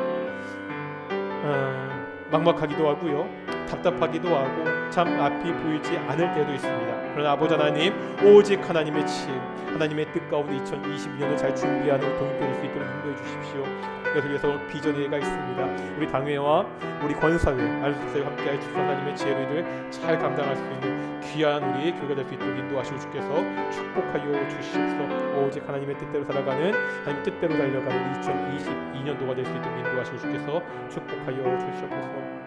막막하기도 하고요 답답하기도 하고 참 앞이 보이지 않을 때도 있습니다. 그러나 아버지 하나님 오직 하나님의 지혜 하나님의 뜻 가운데 2022년을 잘 준비하는 동역될 수 있도록 인도해 주십시오. 그래서 위해서 비전회의가 있습니다. 우리 당회와 우리 권사회 안수사회 함께하여 주셔서 하나님의 지혜를 잘 감당할 수 있는 귀한 우리 교회가 될 수 있도록 인도하시고 주께서 축복하여 주시옵소서. 오직 하나님의 뜻대로 살아가는 하나님 뜻대로 달려가는 2022년도가 될 수 있도록 인도하시고 주께서 축복하여 주시옵소서.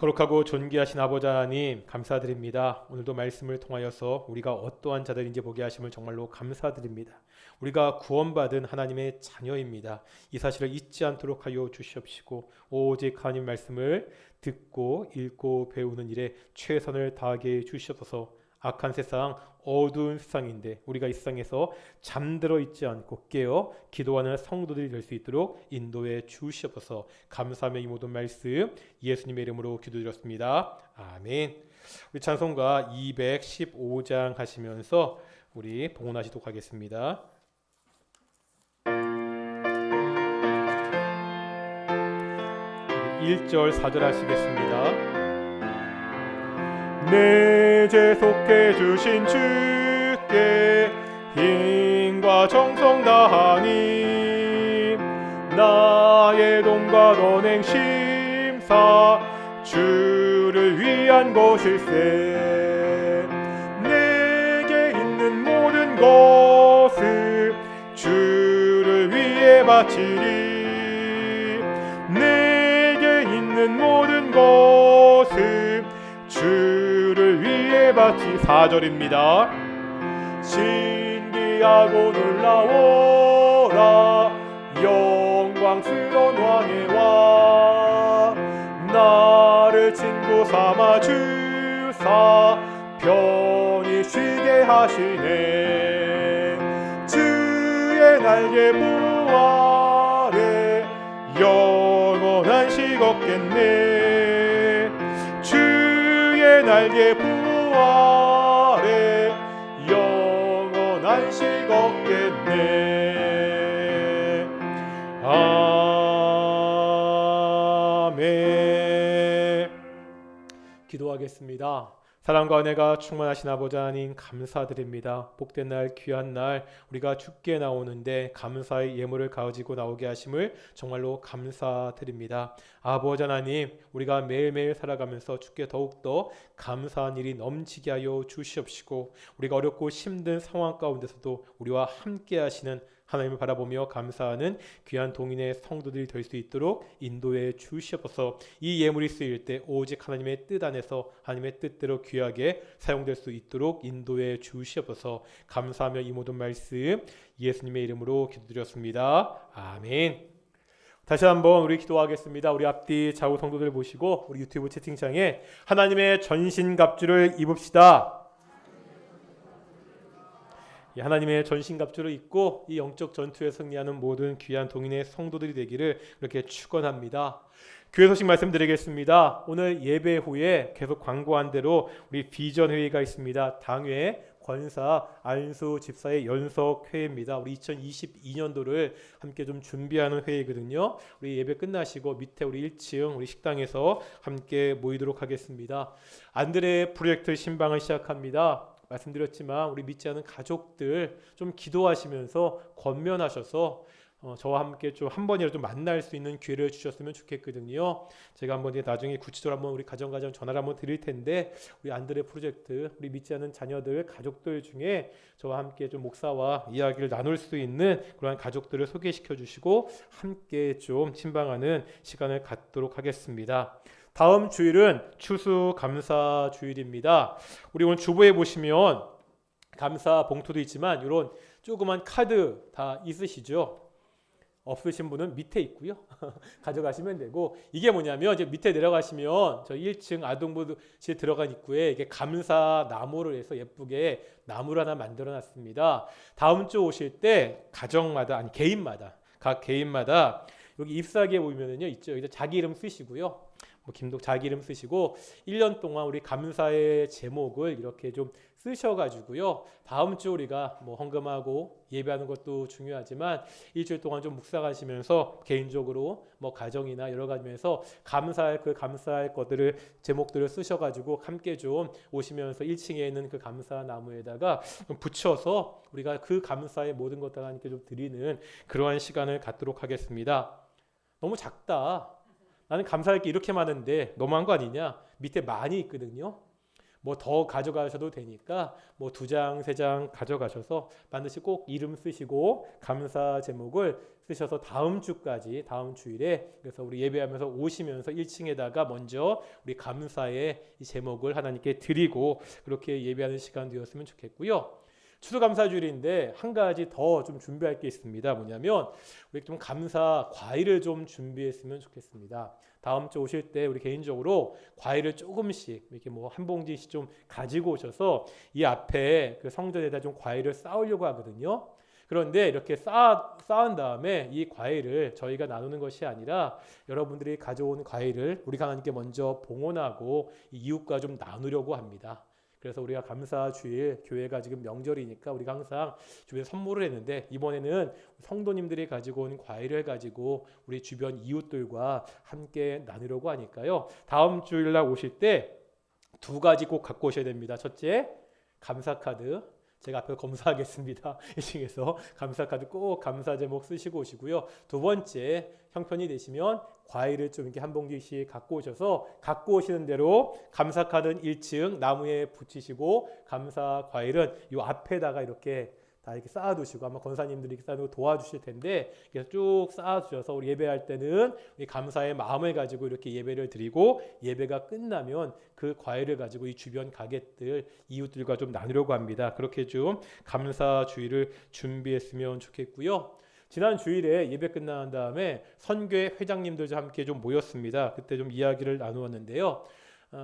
거룩하고 존귀하신 아버지 하나님 감사드립니다. 오늘도 말씀을 통하여서 우리가 어떠한 자들인지 보게 하심을 정말로 감사드립니다. 우리가 구원받은 하나님의 자녀입니다. 이 사실을 잊지 않도록 하여 주시옵시고 오직 하나님 말씀을 듣고 읽고 배우는 일에 최선을 다하게 주시옵소서. 악한 세상, 어두운 세상인데 우리가 이 세상에서 잠들어 있지 않고 깨어 기도하는 성도들이 될 수 있도록 인도해 주시옵소서. 감사하며 이 모든 말씀 예수님의 이름으로 기도드렸습니다. 아멘. 우리 찬송가 215장 하시면서 우리 봉헌하시도록 하겠습니다. 1절 4절 하시겠습니다. 내 죄 속해 주신 주께 힘과 정성 다하니 나의 돈과 언행 심사 주를 위한 것일세. 내게 있는 모든 것을 주를 위해 바치리. 내게 있는 모든 것을 주를 위해 바치. 4절입니다. 신기하고 놀라워라 영광스러운 왕의 왕. 나를 친구 삼아 주사 편히 쉬게 하시네. 주의 날개 보 아래 영원한 식 없겠네. 주의 날개 보 아래 영원한 식 없겠네. 아멘. 기도하겠습니다. 사랑과 은혜가 충만하신 아버지 하나님 감사드립니다. 복된 날 귀한 날 우리가 주께 나오는데 감사의 예물을 가지고 나오게 하심을 정말로 감사드립니다. 아버지 하나님 우리가 매일매일 살아가면서 주께 더욱더 감사한 일이 넘치게 하여 주시옵시고 우리가 어렵고 힘든 상황 가운데서도 우리와 함께 하시는 하나님을 바라보며 감사하는 귀한 동인의 성도들이 될 수 있도록 인도해 주시옵소서. 이 예물이 쓰일 때 오직 하나님의 뜻 안에서 하나님의 뜻대로 귀하게 사용될 수 있도록 인도해 주시옵소서. 감사하며 이 모든 말씀 예수님의 이름으로 기도드렸습니다. 아멘. 다시 한번 우리 기도하겠습니다. 우리 앞뒤 좌우 성도들 보시고 우리 유튜브 채팅창에 하나님의 전신갑주를 입읍시다. 하나님의 전신갑주를 입고 이 영적 전투에 승리하는 모든 귀한 동인의 성도들이 되기를 그렇게 축원합니다. 교회 소식 말씀드리겠습니다. 오늘 예배 후에 계속 광고한 대로 우리 비전 회의가 있습니다. 당회 권사 안수 집사의 연석 회의입니다. 우리 2022년도를 함께 좀 준비하는 회의거든요. 우리 예배 끝나시고 밑에 우리 1층 우리 식당에서 함께 모이도록 하겠습니다. 안드레 프로젝트 신방을 시작합니다. 말씀드렸지만 우리 믿지 않은 가족들 좀 기도하시면서 권면하셔서 저와 함께 좀 한 번이라도 좀 만날 수 있는 기회를 주셨으면 좋겠거든요. 제가 한번 나중에 구체적으로 한번 우리 가정 전화를 한번 드릴 텐데 우리 안드레 프로젝트 우리 믿지 않은 자녀들 가족들 중에 저와 함께 좀 목사와 이야기를 나눌 수 있는 그러한 가족들을 소개시켜 주시고 함께 좀 친방하는 시간을 갖도록 하겠습니다. 다음 주일은 추수감사 주일입니다. 우리 오늘 주보에 보시면 감사 봉투도 있지만 이런 조그만 카드 다 있으시죠? 없으신 분은 밑에 있고요. 가져가시면 되고 이게 뭐냐면 이제 밑에 내려가시면 저 1층 아동부실 들어간 입구에 이게 감사 나무를 해서 예쁘게 나무를 하나 만들어놨습니다. 다음 주 오실 때 가정마다 아니 개인마다 각 개인마다 여기 잎사귀에 보면은요 있죠. 여기다 자기 이름 쓰시고요. 김독 자기 이름 쓰시고 1년 동안 우리 감사의 제목을 이렇게 좀 쓰셔가지고요. 다음 주 우리가 헌금하고 예배하는 것도 중요하지만 일주일 동안 좀 묵상하시면서 개인적으로 가정이나 여러 가지 면에서 감사할 것들을 제목들을 쓰셔가지고 함께 좀 오시면서 1층에 있는 그 감사 나무에다가 좀 붙여서 우리가 그 감사의 모든 것들을 하나님께 좀 드리는 그러한 시간을 갖도록 하겠습니다. 너무 작다. 나는 감사할 게 이렇게 많은데 너무한 거 아니냐? 밑에 많이 있거든요. 뭐 더 가져가셔도 되니까 뭐 2장, 3장 가져가셔서 반드시 꼭 이름 쓰시고 감사 제목을 쓰셔서 다음 주까지, 다음 주일에, 그래서 우리 예배하면서 오시면서 1층에다가 먼저 우리 감사의 이 제목을 하나님께 드리고 그렇게 예배하는 시간 되었으면 좋겠고요. 추수감사주일인데 한 가지 더 좀 준비할 게 있습니다. 뭐냐면 우리 좀 감사 과일을 좀 준비했으면 좋겠습니다. 다음 주 오실 때 우리 개인적으로 과일을 조금씩 이렇게 뭐 한 봉지씩 좀 가지고 오셔서 이 앞에 그 성전에다 좀 과일을 쌓으려고 하거든요. 그런데 이렇게 쌓은 다음에 이 과일을 저희가 나누는 것이 아니라 여러분들이 가져온 과일을 우리가 하나님께 먼저 봉헌하고 이웃과 좀 나누려고 합니다. 그래서 우리가 감사주일, 교회가 지금 명절이니까 우리가 항상 주변에 선물을 했는데 이번에는 성도님들이 가지고 온 과일을 가지고 우리 주변 이웃들과 함께 나누려고 하니까요. 다음 주일날 오실 때 2가지 꼭 갖고 오셔야 됩니다. 첫째, 감사카드. 제가 앞에서 검사하겠습니다. 이 중에서 감사카드 꼭 감사 제목 쓰시고 오시고요. 2번째, 형편이 되시면 과일을 좀 이렇게 한 봉지씩 갖고 오셔서 갖고 오시는 대로 감사카드는 1층 나무에 붙이시고 감사 과일은 이 앞에다가 이렇게 다 이렇게 쌓아두시고 아마 권사님들이 이렇게 쌓아두고 도와주실 텐데 그래서 쭉 쌓아주셔서 우리 예배할 때는 이 감사의 마음을 가지고 이렇게 예배를 드리고 예배가 끝나면 그 과일을 가지고 이 주변 가게들 이웃들과 좀 나누려고 합니다. 그렇게 좀 감사 주일을 준비했으면 좋겠고요. 지난 주일에 예배 끝난 다음에 선교회 회장님들 함께 좀 모였습니다. 그때 좀 이야기를 나누었는데요.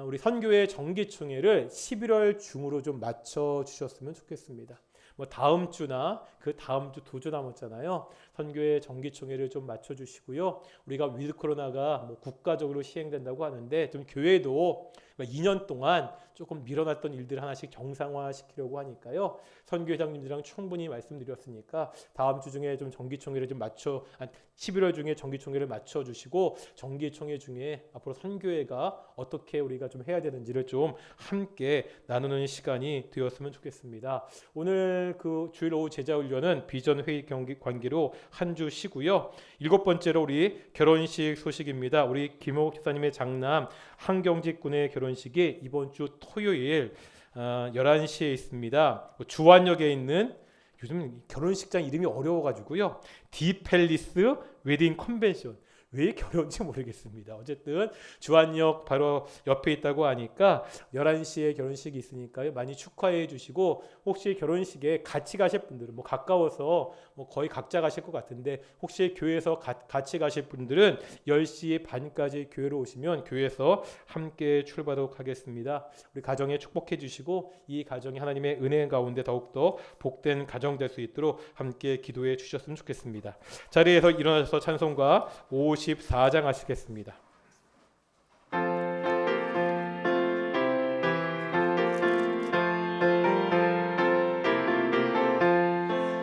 우리 선교회 정기총회를 11월 중으로 좀 맞춰 주셨으면 좋겠습니다. 뭐 다음 주나 그 다음 주 2주 남았잖아요. 선교회 정기총회를 좀 맞춰주시고요. 우리가 위드 코로나가 뭐 국가적으로 시행된다고 하는데 좀 교회도 2년 동안 조금 밀어놨던 일들을 하나씩 정상화시키려고 하니까요. 선교회장님들이랑 충분히 말씀드렸으니까 다음 주 중에 좀 정기총회를 좀 11월 중에 정기총회를 맞춰주시고 정기총회 중에 앞으로 선교회가 어떻게 우리가 좀 해야 되는지를 좀 함께 나누는 시간이 되었으면 좋겠습니다. 오늘 그 주일 오후 제자훈련은 비전회의 관계로 한 주 쉬고요. 7번째로 우리 결혼식 소식입니다. 우리 김옥 집사님의 장남 한경직 군의 결혼식이 이번 주 토요일 11시에 있습니다. 주안역에 있는 요즘 결혼식장 이름이 어려워가지고요. 디팰리스 웨딩 컨벤션. 왜 이렇게 어려운지 모르겠습니다. 어쨌든 주안역 바로 옆에 있다고 하니까 11시에 결혼식이 있으니까요. 많이 축하해 주시고 혹시 결혼식에 같이 가실 분들은 뭐 가까워서 뭐 거의 각자 가실 것 같은데 혹시 교회에서 같이 가실 분들은 10시 반까지 교회로 오시면 교회에서 함께 출발하도록 하겠습니다. 우리 가정에 축복해 주시고 이 가정이 하나님의 은혜 가운데 더욱더 복된 가정 될 수 있도록 함께 기도해 주셨으면 좋겠습니다. 자리에서 일어나서 찬송가 54장 하시겠습니다.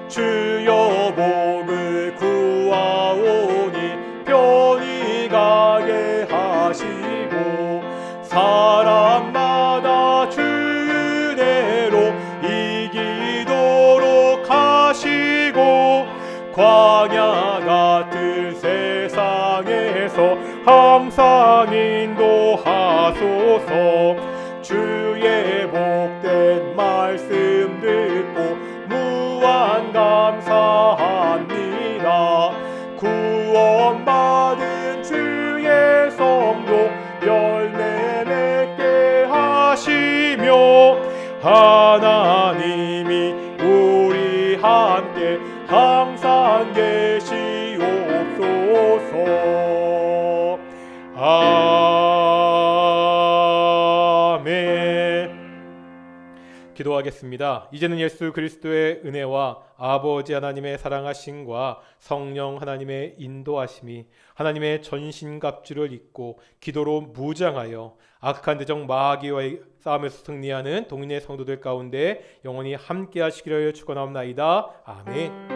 주여 복을 구하오니 편히 가게 하시고 사람마다 주 은혜로 이기도록 하시고 광야 같은 세상에서 항상 인도하소서. 주의 복된 말씀 듣고 무한 감사합니다. 구원받은 주의 성도 열매 맺게 하시며 하나님이 우리 함께 항상 계시옵소서. 아멘. 기도하겠습니다. 이제는 예수 그리스도의 은혜와 아버지 하나님의 사랑하심과 성령 하나님의 인도하심이 하나님의 전신갑주를 입고 기도로 무장하여 악한 대적 마귀와의 싸움에서 승리하는 동인의 성도들 가운데 영원히 함께 하시기를 축원하옵나이다. 아멘.